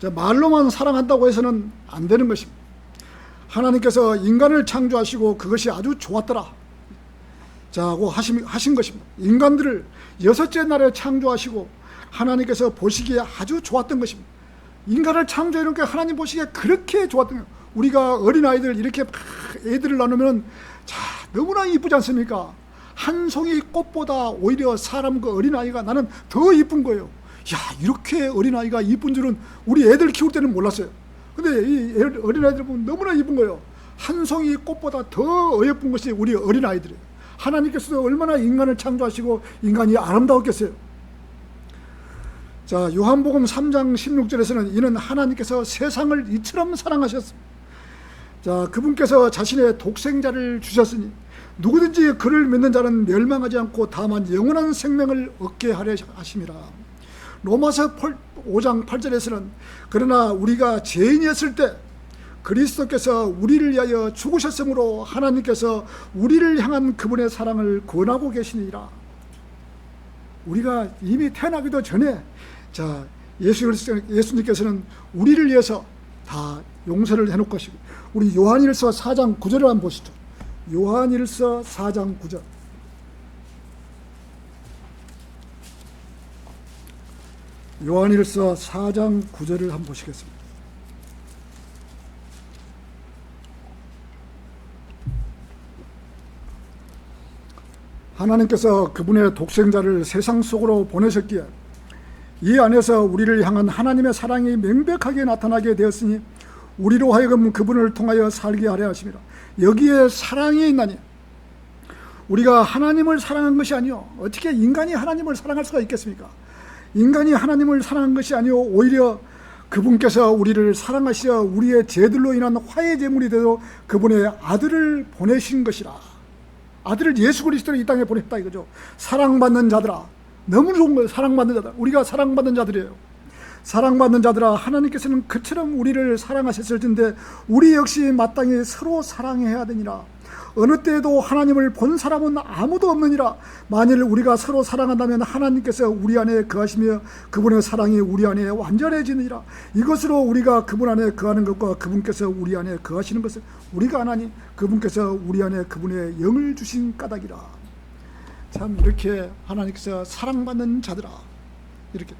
말로만 사랑한다고 해서는 안 되는 것입니다. 하나님께서 인간을 창조하시고 그것이 아주 좋았더라 자고 하신 것입니다. 인간들을 6째 날에 창조하시고 하나님께서 보시기에 아주 좋았던 것입니다. 인간을 창조해놓으니까 하나님 보시기에 그렇게 좋았던 거예요. 우리가 어린아이들 이렇게 애들을 나누면 자 너무나 이쁘지 않습니까? 한 송이 꽃보다 오히려 사람 그 어린아이가 나는 더 이쁜 거예요. 야 이렇게 어린아이가 이쁜 줄은 우리 애들 키울 때는 몰랐어요. 근데 이 어린아이들 보면 너무나 이쁜 거예요. 한 송이 꽃보다 더 어여쁜 것이 우리 어린아이들이에요. 하나님께서도 얼마나 인간을 창조하시고 인간이 아름다웠겠어요. 자, 요한복음 3장 16절에서는 이는 하나님께서 세상을 이처럼 사랑하셨습니다. 자, 그분께서 자신의 독생자를 주셨으니 누구든지 그를 믿는 자는 멸망하지 않고 다만 영원한 생명을 얻게 하려 하심이라. 로마서 5장 8절에서는 그러나 우리가 죄인이었을 때 그리스도께서 우리를 위하여 죽으셨으므로 하나님께서 우리를 향한 그분의 사랑을 권하고 계시니라. 우리가 이미 태어나기도 전에 자 예수님께서는 우리를 위해서 다 용서를 해놓을 것이고 우리 요한일서 4장 9절을 한번 보시죠. 요한일서 4장 9절. 요한일서 4장 9절을 한번 보시겠습니다. 하나님께서 그분의 독생자를 세상 속으로 보내셨기에 이 안에서 우리를 향한 하나님의 사랑이 명백하게 나타나게 되었으니 우리로 하여금 그분을 통하여 살게 하려 하심이라. 여기에 사랑이 있나니 우리가 하나님을 사랑한 것이 아니요, 어떻게 인간이 하나님을 사랑할 수가 있겠습니까? 인간이 하나님을 사랑한 것이 아니요, 오히려 그분께서 우리를 사랑하시어 우리의 죄들로 인한 화해 제물이 되도록 그분의 아들을 보내신 것이라. 아들을 예수 그리스도를 이 땅에 보냈다 이거죠. 사랑받는 자들아, 너무 좋은 거예요. 사랑받는 자들, 우리가 사랑받는 자들이에요. 사랑받는 자들아, 하나님께서는 그처럼 우리를 사랑하셨을 텐데 우리 역시 마땅히 서로 사랑해야 되니라. 어느 때에도 하나님을 본 사람은 아무도 없느니라. 만일 우리가 서로 사랑한다면 하나님께서 우리 안에 거하시며 그분의 사랑이 우리 안에 완전해지느니라. 이것으로 우리가 그분 안에 거하는 것과 그분께서 우리 안에 거하시는 것을 우리가 아나니 그분께서 우리 안에 그분의 영을 주신 까닭이라. 참, 이렇게 하나님께서 사랑받는 자들아, 이렇게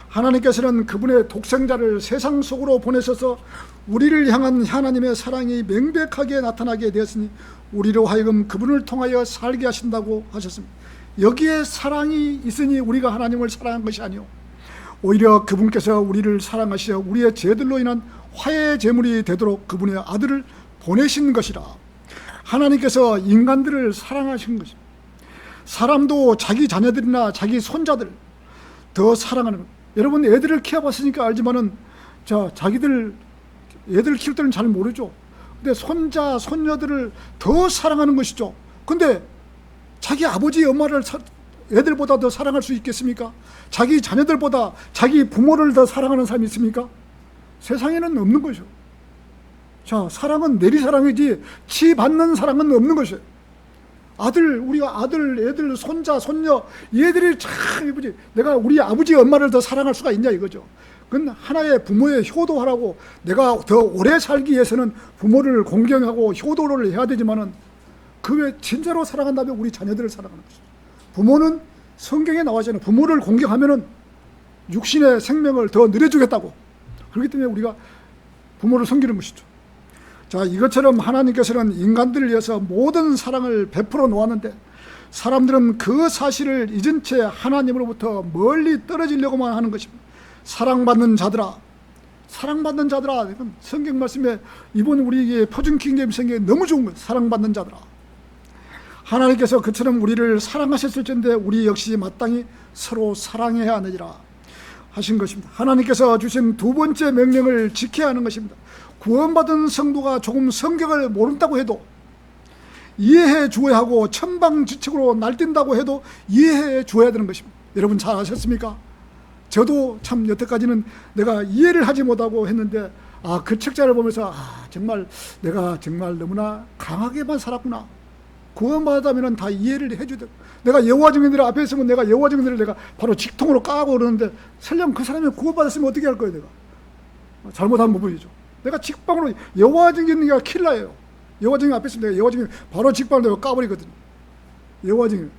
하나님께서는 그분의 독생자를 세상 속으로 보내셔서 우리를 향한 하나님의 사랑이 명백하게 나타나게 되었으니 우리로 하여금 그분을 통하여 살게 하신다고 하셨습니다. 여기에 사랑이 있으니 우리가 하나님을 사랑한 것이 아니요, 오히려 그분께서 우리를 사랑하시어 우리의 죄들로 인한 화해 제물이 되도록 그분의 아들을 보내신 것이라. 하나님께서 인간들을 사랑하신 것입니다. 사람도 자기 자녀들이나 자기 손자들 더 사랑하는 것. 여러분, 애들을 키워봤으니까 알지만은 자기들 애들 키울 때는 잘 모르죠. 근데 손자 손녀들을 더 사랑하는 것이죠. 근데 자기 아버지 엄마를 애들보다 더 사랑할 수 있겠습니까? 자기 자녀들보다 자기 부모를 더 사랑하는 사람이 있습니까? 세상에는 없는 것이죠. 자, 사랑은 내리사랑이지 치 받는 사랑은 없는 것이에요. 우리가 아들, 애들, 손자, 손녀, 얘들이 참 이쁘지. 내가 우리 아버지, 엄마를 더 사랑할 수가 있냐 이거죠. 그건 하나의 부모의 효도하라고, 내가 더 오래 살기 위해서는 부모를 공경하고 효도를 해야 되지만은 그 외에 진짜로 사랑한다면 우리 자녀들을 사랑하는 것이죠. 부모는 성경에 나와있잖아요. 부모를 공경하면은 육신의 생명을 더 늘려주겠다고. 그렇기 때문에 우리가 부모를 섬기는 것이죠. 자, 이것처럼 하나님께서는 인간들을 위해서 모든 사랑을 베풀어 놓았는데 사람들은 그 사실을 잊은 채 하나님으로부터 멀리 떨어지려고만 하는 것입니다. 사랑받는 자들아, 사랑받는 자들아. 성경 말씀에 이번 우리 표준 킹제임스 성경에 너무 좋은 거예요. 사랑받는 자들아. 하나님께서 그처럼 우리를 사랑하셨을 텐데 우리 역시 마땅히 서로 사랑해야 하느니라 하신 것입니다. 하나님께서 주신 두 번째 명령을 지켜야 하는 것입니다. 구원받은 성도가 조금 성경을 모른다고 해도 이해해 주어야 하고, 천방지축으로 날뛴다고 해도 이해해 주어야 되는 것입니다. 여러분 잘 아셨습니까? 저도 참 여태까지는 내가 이해를 하지 못하고 했는데, 그 책자를 보면서 정말 내가 정말 너무나 강하게만 살았구나. 구원받았다면 다 이해를 해주되, 내가 여호와 증인들 앞에 있으면 내가 여호와 증인들을 내가 바로 직통으로 까고 그러는데, 설령 그 사람이 구원받았으면 어떻게 할 거예요? 내가 잘못한 부분이죠. 내가 직방으로, 여호와 증인이가 킬러예요. 여호와 증인 앞에 있으면 내가 여호와 증인 바로 직방으로 내가 까버리거든요. 여호와 증인.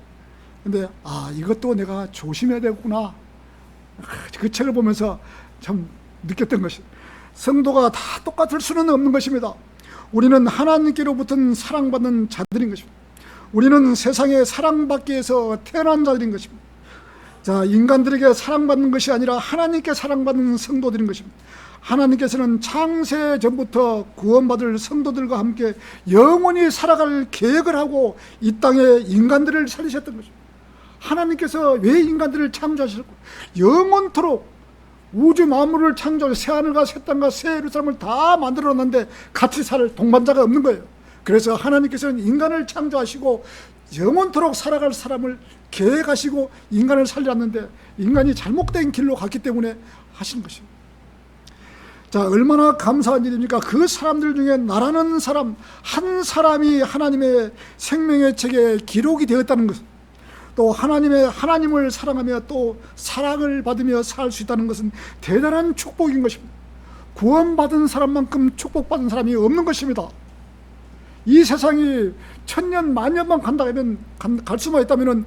근데 이것도 내가 조심해야 되겠구나. 그 책을 보면서 참 느꼈던 것이, 성도가 다 똑같을 수는 없는 것입니다. 우리는 하나님께로부터 사랑받는 자들인 것입니다. 우리는 세상에 사랑받기 위해서 태어난 자들인 것입니다. 자, 인간들에게 사랑받는 것이 아니라 하나님께 사랑받는 성도들인 것입니다. 하나님께서는 창세 전부터 구원받을 성도들과 함께 영원히 살아갈 계획을 하고 이 땅에 인간들을 살리셨던 것입니다. 하나님께서 왜 인간들을 창조하셨고, 영원토록 우주 만물을 창조하고 새하늘과 새 땅과 새 예루살렘을 다 만들어놨는데 같이 살 동반자가 없는 거예요. 그래서 하나님께서는 인간을 창조하시고 영원토록 살아갈 사람을 계획하시고 인간을 살렸는데 인간이 잘못된 길로 갔기 때문에 하신 것입니다. 자, 얼마나 감사한 일입니까? 그 사람들 중에 나라는 사람 한 사람이 하나님의 생명의 책에 기록이 되었다는 것, 또 하나님을 사랑하며 또 사랑을 받으며 살 수 있다는 것은 대단한 축복인 것입니다. 구원받은 사람만큼 축복받은 사람이 없는 것입니다. 이 세상이 1000년 만년만 간다 하면, 갈 수만 있다면은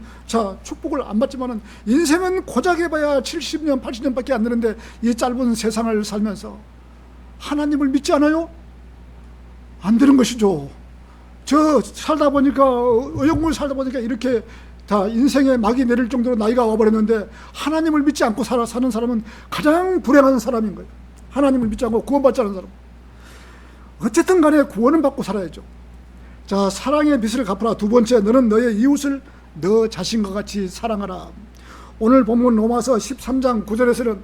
축복을 안 받지만은, 인생은 고작 해봐야 70년 80년밖에 안 되는데 이 짧은 세상을 살면서 하나님을 믿지 않아요? 안 되는 것이죠. 살다 보니까, 의용을 살다 보니까 이렇게 자, 인생에 막이 내릴 정도로 나이가 와버렸는데 하나님을 믿지 않고 사는 사람은 가장 불행한 사람인 거예요. 하나님을 믿지 않고 구원받지 않은 사람. 어쨌든 간에 구원은 받고 살아야죠. 자, 사랑의 빚을 갚아라. 두 번째, 너는 너의 이웃을 너 자신과 같이 사랑하라. 오늘 본문 로마서 13장 9절에서는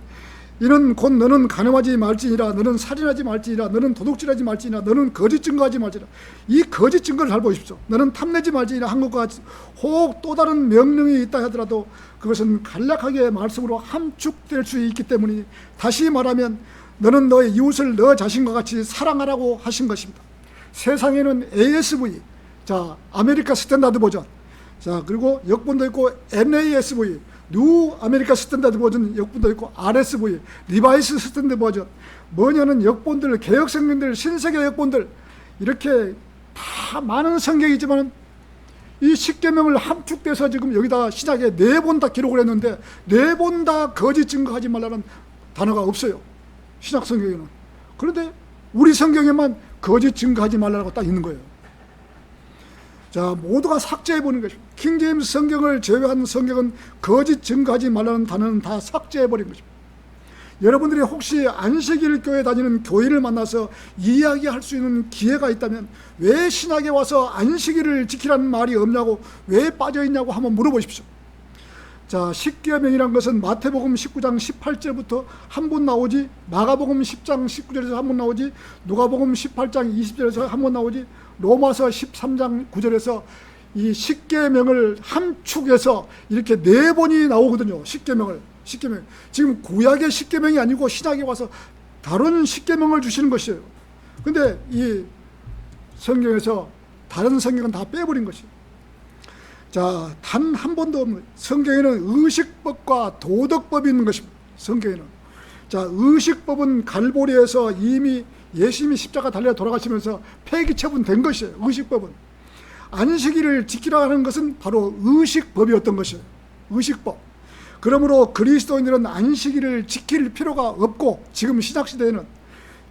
이는 곧 너는 간음하지 말지니라, 너는 살인하지 말지니라, 너는 도둑질하지 말지니라, 너는 거짓 증거하지 말지니라. 이 거짓 증거를 잘 보십시오. 너는 탐내지 말지니라 한 것과 같이 혹 또 다른 명령이 있다 하더라도 그것은 간략하게 말씀으로 함축될 수 있기 때문이니 다시 말하면 너는 너의 이웃을 너 자신과 같이 사랑하라고 하신 것입니다. 세상에는 ASV, 자, 아메리카 스탠다드 버전, 자, 그리고 역본도 있고 NASV, 뉴 아메리카 스탠다드 버전 역본도 있고 RSV, 리바이스 스탠다드 버전, 뭐냐는 역본들, 개혁성경들, 신세계 역본들, 이렇게 다 많은 성경이지만 이 십계명을 함축돼서 지금 여기다 신약에 4번 다 기록을 했는데 4번 다 거짓 증거하지 말라는 단어가 없어요, 신약 성경에는. 그런데 우리 성경에만 거짓 증거하지 말라고 딱 있는 거예요. 자, 모두가 삭제해버린 것입니다. 킹제임스 성경을 제외한 성경은 거짓 증거하지 말라는 단어는 다 삭제해버린 것입니다. 여러분들이 혹시 안식일 교회 다니는 교인을 만나서 이야기할 수 있는 기회가 있다면 왜 신학에 와서 안식일을 지키라는 말이 없냐고, 왜 빠져있냐고 한번 물어보십시오. 자, 십계명이란 것은 마태복음 19장 18절부터 한 번 나오지, 마가복음 10장 19절에서 한 번 나오지, 누가복음 18장 20절에서 한 번 나오지, 로마서 13장 9절에서 이 십계명을 함축해서 이렇게 4번이 나오거든요. 십계명. 지금 구약의 십계명이 아니고 신약에 와서 다른 십계명을 주시는 것이에요. 근데 이 성경에서 다른 성경은 다 빼버린 것이에요. 자, 단 한 번도 없는, 성경에는 의식법과 도덕법이 있는 것입니다. 성경에는. 자, 의식법은 갈보리에서 이미 예수님이 십자가 달려 돌아가시면서 폐기 처분된 것이에요. 의식법은. 안식일을 지키라 하는 것은 바로 의식법이었던 것이에요. 의식법. 그러므로 그리스도인들은 안식일을 지킬 필요가 없고, 지금 신약시대에는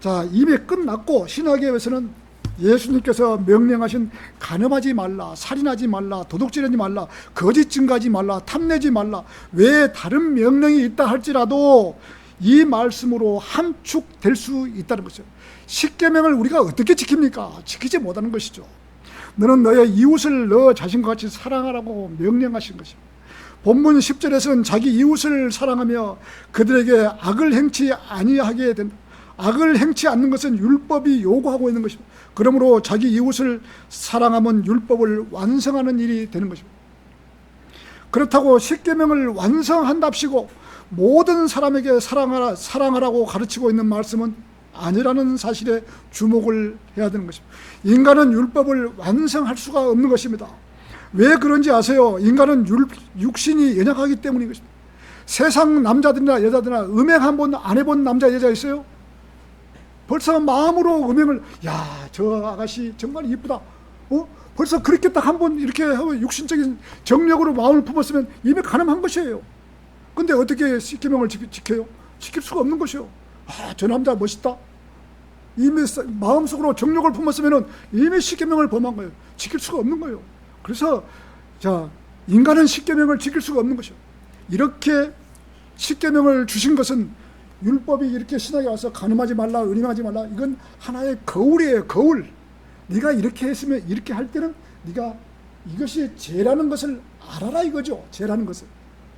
자, 이미 끝났고, 신약에서는 예수님께서 명령하신 간음하지 말라, 살인하지 말라, 도둑질하지 말라, 거짓 증거하지 말라, 탐내지 말라, 왜 다른 명령이 있다 할지라도 이 말씀으로 함축될 수 있다는 것이죠. 십계명을 우리가 어떻게 지킵니까? 지키지 못하는 것이죠. 너는 너의 이웃을 너 자신과 같이 사랑하라고 명령하신 것입니다. 본문 10절에서는 자기 이웃을 사랑하며 그들에게 악을 행치 아니하게 된다. 악을 행치 않는 것은 율법이 요구하고 있는 것입니다. 그러므로 자기 이웃을 사랑하면 율법을 완성하는 일이 되는 것입니다. 그렇다고 십계명을 완성한답시고 모든 사람에게 사랑하라고 가르치고 있는 말씀은 아니라는 사실에 주목을 해야 되는 것입니다. 인간은 율법을 완성할 수가 없는 것입니다. 왜 그런지 아세요? 인간은 육신이 연약하기 때문인 것입니다. 세상 남자들이나 여자들이나 음행 한 번 안 해본 남자 여자 있어요? 벌써 마음으로 음행을, 야, 저 아가씨 정말 이쁘다, 벌써 그렇게 딱 한 번 이렇게 하고 육신적인 정력으로 마음을 품었으면 이미 가늠한 것이에요. 근데 어떻게 십계명을 지켜요? 지킬 수가 없는 것이요. 아, 저 남자 멋있다, 이미 마음속으로 정력을 품었으면 이미 십계명을 범한 거예요. 지킬 수가 없는 거예요. 그래서 자, 인간은 십계명을 지킬 수가 없는 것이요. 이렇게 십계명을 주신 것은 율법이 이렇게 신약에 와서 간음하지 말라, 은행하지 말라, 이건 하나의 거울이에요. 거울. 네가 이렇게 했으면, 이렇게 할 때는 네가 이것이 죄라는 것을 알아라 이거죠. 죄라는 것을.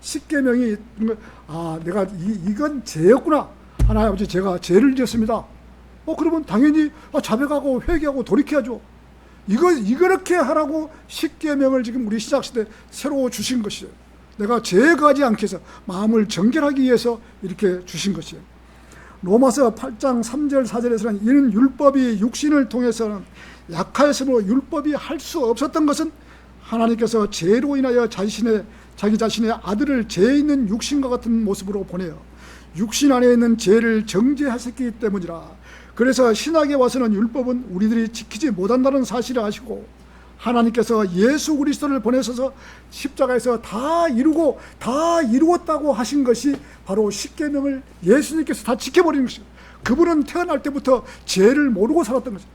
십계명이, 아, 내가 이건 죄였구나. 하나님 아버지, 제가 죄를 지었습니다. 그러면 당연히 자백하고 회개하고 돌이켜야죠. 이렇게 하라고 십계명을 지금 우리 신약시대 새로 주신 것이에요. 내가 죄에 가지 않게 해서 마음을 정결하기 위해서 이렇게 주신 것이에요. 로마서 8장 3절 4절에서는 이는 율법이 육신을 통해서는 약하였으므로 율법이 할 수 없었던 것은 하나님께서 죄로 인하여 자기 자신의 아들을 죄 있는 육신과 같은 모습으로 보내어 육신 안에 있는 죄를 정죄하셨기 때문이라. 그래서 신약에 와서는 율법은 우리들이 지키지 못한다는 사실을 아시고 하나님께서 예수 그리스도를 보내셔서 십자가에서 다 이루고 다 이루었다고 하신 것이 바로 십계명을 예수님께서 다 지켜버리는 것이죠. 그분은 태어날 때부터 죄를 모르고 살았던 것이죠.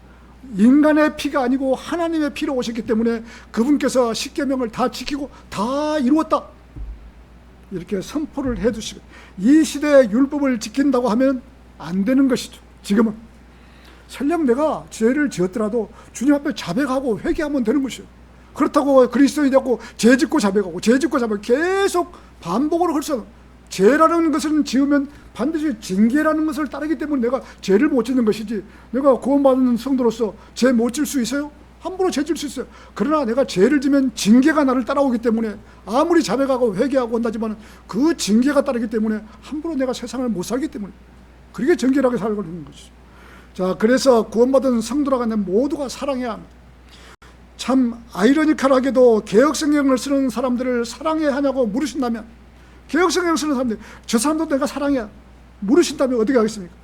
인간의 피가 아니고 하나님의 피로 오셨기 때문에 그분께서 십계명을 다 지키고 다 이루었다, 이렇게 선포를 해주시고, 이 시대의 율법을 지킨다고 하면 안 되는 것이죠. 지금은 설령 내가 죄를 지었더라도 주님 앞에 자백하고 회개하면 되는 것이에요. 그렇다고 그리스도인이 되고 죄짓고 자백하고 죄짓고 자백 계속 반복으로 헐서, 죄라는 것은 지으면 반드시 징계라는 것을 따르기 때문에 내가 죄를 못 짓는 것이지, 내가 구원받은 성도로서 죄 못 질 수 있어요? 함부로 죄 질 수 있어요. 그러나 내가 죄를 지면 징계가 나를 따라오기 때문에 아무리 자백하고 회개하고 한다지만 그 징계가 따르기 때문에 함부로 내가 세상을 못 살기 때문에 그렇게 정결하게 살고 있는 것이죠. 자, 그래서 구원받은 성도라고 하는 모두가 사랑해야 합니다. 참 아이러니컬하게도 개혁성경을 쓰는 사람들을 사랑해야 하냐고 물으신다면, 개혁성경을 쓰는 사람들, 저 사람도 내가 사랑해야 물으신다면 어떻게 하겠습니까?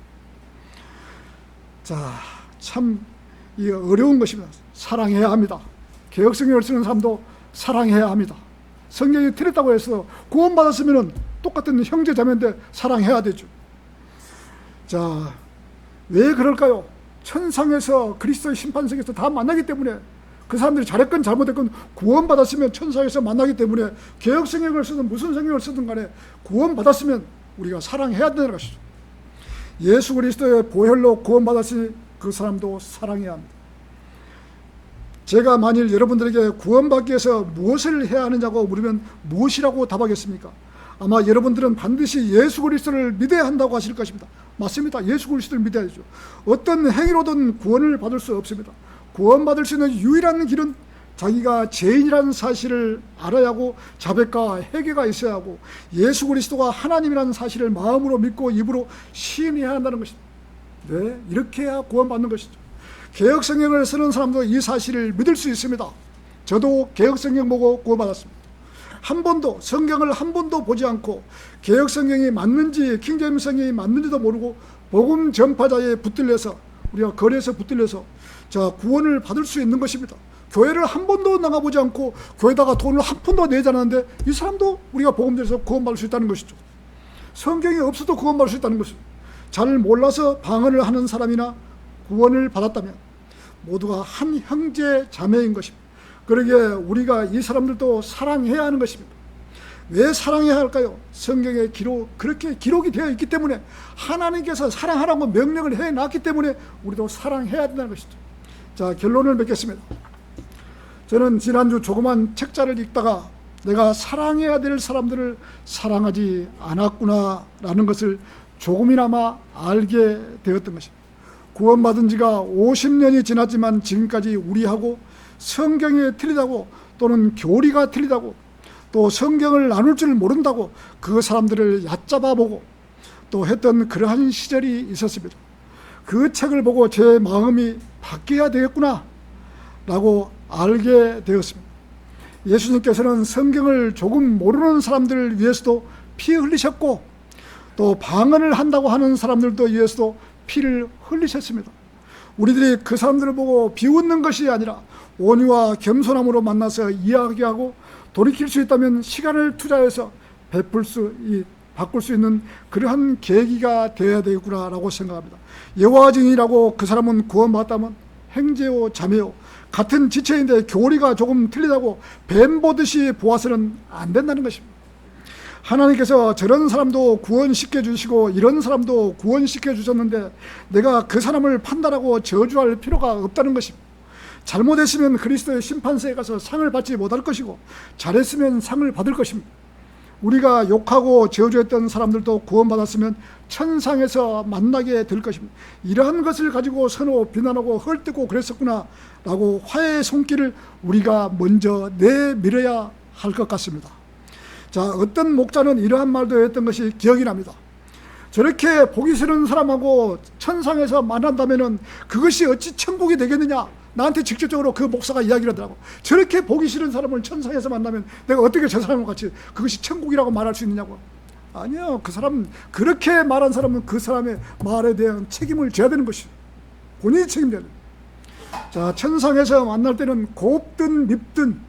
자, 참 이 어려운 것입니다. 사랑해야 합니다. 개혁성경을 쓰는 사람도 사랑해야 합니다. 성경이 틀렸다고 해서 구원받았으면 똑같은 형제자매인데 사랑해야 되죠. 자, 왜 그럴까요? 천상에서 그리스도의 심판석에서 다 만나기 때문에, 그 사람들이 잘했건 잘못했건 구원받았으면 천상에서 만나기 때문에 개혁성경을 쓰든 무슨 성경을 쓰든 간에 구원받았으면 우리가 사랑해야 되는 것이죠. 예수 그리스도의 보혈로 구원받았으니 그 사람도 사랑해야 합니다. 제가 만일 여러분들에게 구원받기 위해서 무엇을 해야 하느냐고 물으면 무엇이라고 답하겠습니까? 아마 여러분들은 반드시 예수 그리스도를 믿어야 한다고 하실 것입니다. 맞습니다. 예수 그리스도를 믿어야죠. 어떤 행위로든 구원을 받을 수 없습니다. 구원받을 수 있는 유일한 길은 자기가 죄인이라는 사실을 알아야 하고 자백과 회개가 있어야 하고 예수 그리스도가 하나님이라는 사실을 마음으로 믿고 입으로 시인해야 한다는 것입니다. 네, 이렇게 해야 구원받는 것이죠. 개혁성경을 쓰는 사람도 이 사실을 믿을 수 있습니다. 저도 개혁성경 보고 구원받았습니다. 한 번도, 성경을 한 번도 보지 않고 개혁성경이 맞는지 킹제임스 맞는지도 모르고 복음 전파자에 붙들려서, 우리가 거리에서 붙들려서 자, 구원을 받을 수 있는 것입니다. 교회를 한 번도 나가보지 않고 교회다가 돈을 한 푼도 내지 않았는데 이 사람도 우리가 복음 들여서 구원받을 수 있다는 것이죠. 성경이 없어도 구원받을 수 있다는 것이죠. 잘 몰라서 방언을 하는 사람이나 구원을 받았다면 모두가 한 형제 자매인 것입니다. 그러기에 우리가 이 사람들도 사랑해야 하는 것입니다. 왜 사랑해야 할까요? 성경에 그렇게 기록이 되어 있기 때문에, 하나님께서 사랑하라고 명령을 해놨기 때문에 우리도 사랑해야 된다는 것이죠. 자, 결론을 맺겠습니다. 저는 지난주 조그만 책자를 읽다가 내가 사랑해야 될 사람들을 사랑하지 않았구나 라는 것을 조금이나마 알게 되었던 것입니다. 구원받은 지가 50년이 지났지만 지금까지 우리하고 성경이 틀리다고, 또는 교리가 틀리다고, 또 성경을 나눌 줄 모른다고 그 사람들을 얕잡아보고 또 했던 그러한 시절이 있었습니다. 그 책을 보고 제 마음이 바뀌어야 되겠구나 라고 알게 되었습니다. 예수님께서는 성경을 조금 모르는 사람들을 위해서도 피 흘리셨고, 또 방언을 한다고 하는 사람들도 위해서도 피를 흘리셨습니다. 우리들이 그 사람들을 보고 비웃는 것이 아니라 온유와 겸손함으로 만나서 이야기하고 돌이킬 수 있다면 시간을 투자해서 바꿀 수 있는 그러한 계기가 되어야 되겠구나라고 생각합니다. 여호와 증인이라고 그 사람은 구원받았다면 형제요 자매요 같은 지체인데 교리가 조금 틀리다고 뱀 보듯이 보아서는 안 된다는 것입니다. 하나님께서 저런 사람도 구원시켜 주시고 이런 사람도 구원시켜 주셨는데 내가 그 사람을 판단하고 저주할 필요가 없다는 것입니다. 잘못했으면 그리스도의 심판서에 가서 상을 받지 못할 것이고 잘했으면 상을 받을 것입니다. 우리가 욕하고 저주했던 사람들도 구원받았으면 천상에서 만나게 될 것입니다. 이러한 것을 가지고 서로 비난하고 헐뜯고 그랬었구나 라고 화해의 손길을 우리가 먼저 내밀어야 할 것 같습니다. 자, 어떤 목자는 이러한 말도 했던 것이 기억이 납니다. 저렇게 보기 싫은 사람하고 천상에서 만난다면 그것이 어찌 천국이 되겠느냐, 나한테 직접적으로 그 목사가 이야기를 하더라고. 저렇게 보기 싫은 사람을 천상에서 만나면 내가 어떻게 저 사람과 같이 그것이 천국이라고 말할 수 있느냐고. 아니요, 그 사람, 그렇게 말한 사람은 그 사람의 말에 대한 책임을 져야 되는 것이죠. 본인이 책임져야 돼요. 자, 천상에서 만날 때는 곱든 밉든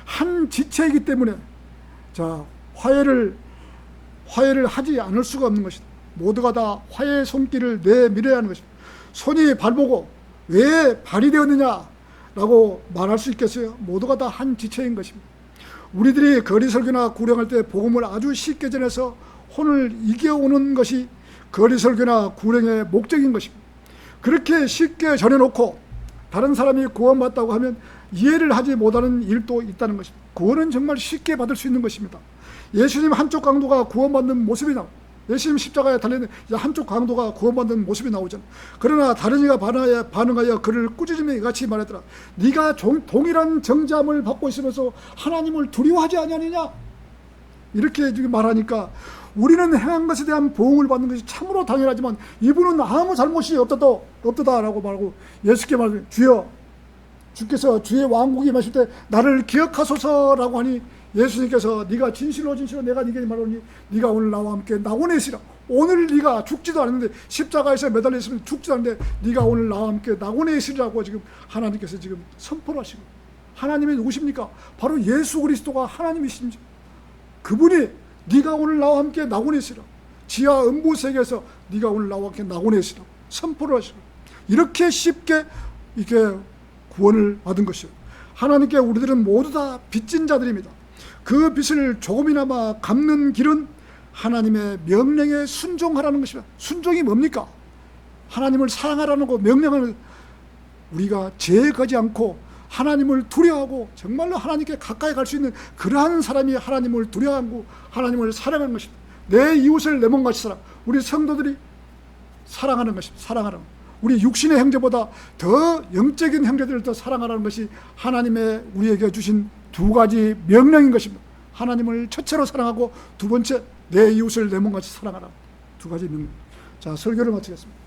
한 지체이기 때문에 자, 화해를 하지 않을 수가 없는 것이다. 모두가 다 화해의 손길을 내밀어야 하는 것입니다. 손이 발보고 왜 발휘되었느냐라고 말할 수 있겠어요? 모두가 다 한 지체인 것입니다. 우리들이 거리 설교나 구령할 때 복음을 아주 쉽게 전해서 혼을 이겨오는 것이 거리 설교나 구령의 목적인 것입니다. 그렇게 쉽게 전해놓고 다른 사람이 구원받다고 하면 이해를 하지 못하는 일도 있다는 것입니다. 구원은 정말 쉽게 받을 수 있는 것입니다. 예수님 한쪽 강도가 구원받는 모습이 나옵니다. 예수님 십자가에 달리는 한쪽 강도가 구원받는 모습이 나오잖아요. 그러나 다른 이가 반응하여 그를 꾸짖으며 이같이 말하더라. 네가 동일한 정죄함을 받고 있으면서 하나님을 두려워하지 아니하느냐? 이렇게 지금 말하니까 우리는 행한 것에 대한 보응을 받는 것이 참으로 당연하지만 이분은 아무 잘못이 없다라고 말하고 예수께 말하면 주께서 주의 왕국이 임하실 때 나를 기억하소서라고 하니 예수님께서 네가 진실로 내가 네게 말하니 네가 오늘 나와 함께 낙원에 있으라. 오늘 네가 죽지도 않았는데 십자가에서 매달려 있으면 죽지도 않는데 네가 오늘 나와 함께 낙원에 있으라고 지금 하나님께서 지금 선포를 하시고, 하나님이 누구십니까? 바로 예수 그리스도가 하나님이십니다. 그분이 네가 오늘 나와 함께 낙원에 있으라. 지하 음부 세계에서 네가 오늘 나와 함께 낙원에 있으라 선포를 하시고, 이렇게 쉽게 이렇게 구원을 받은 것이요. 하나님께 우리들은 모두 다 빚진 자들입니다. 그 빚을 조금이나마 갚는 길은 하나님의 명령에 순종하라는 것입니다. 순종이 뭡니까? 하나님을 사랑하라는 거 명령을 우리가 죄가지 않고 하나님을 두려워하고 정말로 하나님께 가까이 갈 수 있는 그러한 사람이 하나님을 두려워하고 하나님을 사랑하는 것입니다. 내 이웃을 내 몸같이 사랑. 우리 성도들이 사랑하는 것입니다. 사랑하는 것. 우리 육신의 형제보다 더 영적인 형제들을 더 사랑하라는 것이 하나님의 우리에게 주신 두 가지 명령인 것입니다. 하나님을 첫째로 사랑하고 두 번째 내 이웃을 내 몸같이 사랑하라. 두 가지 명령. 자, 설교를 마치겠습니다.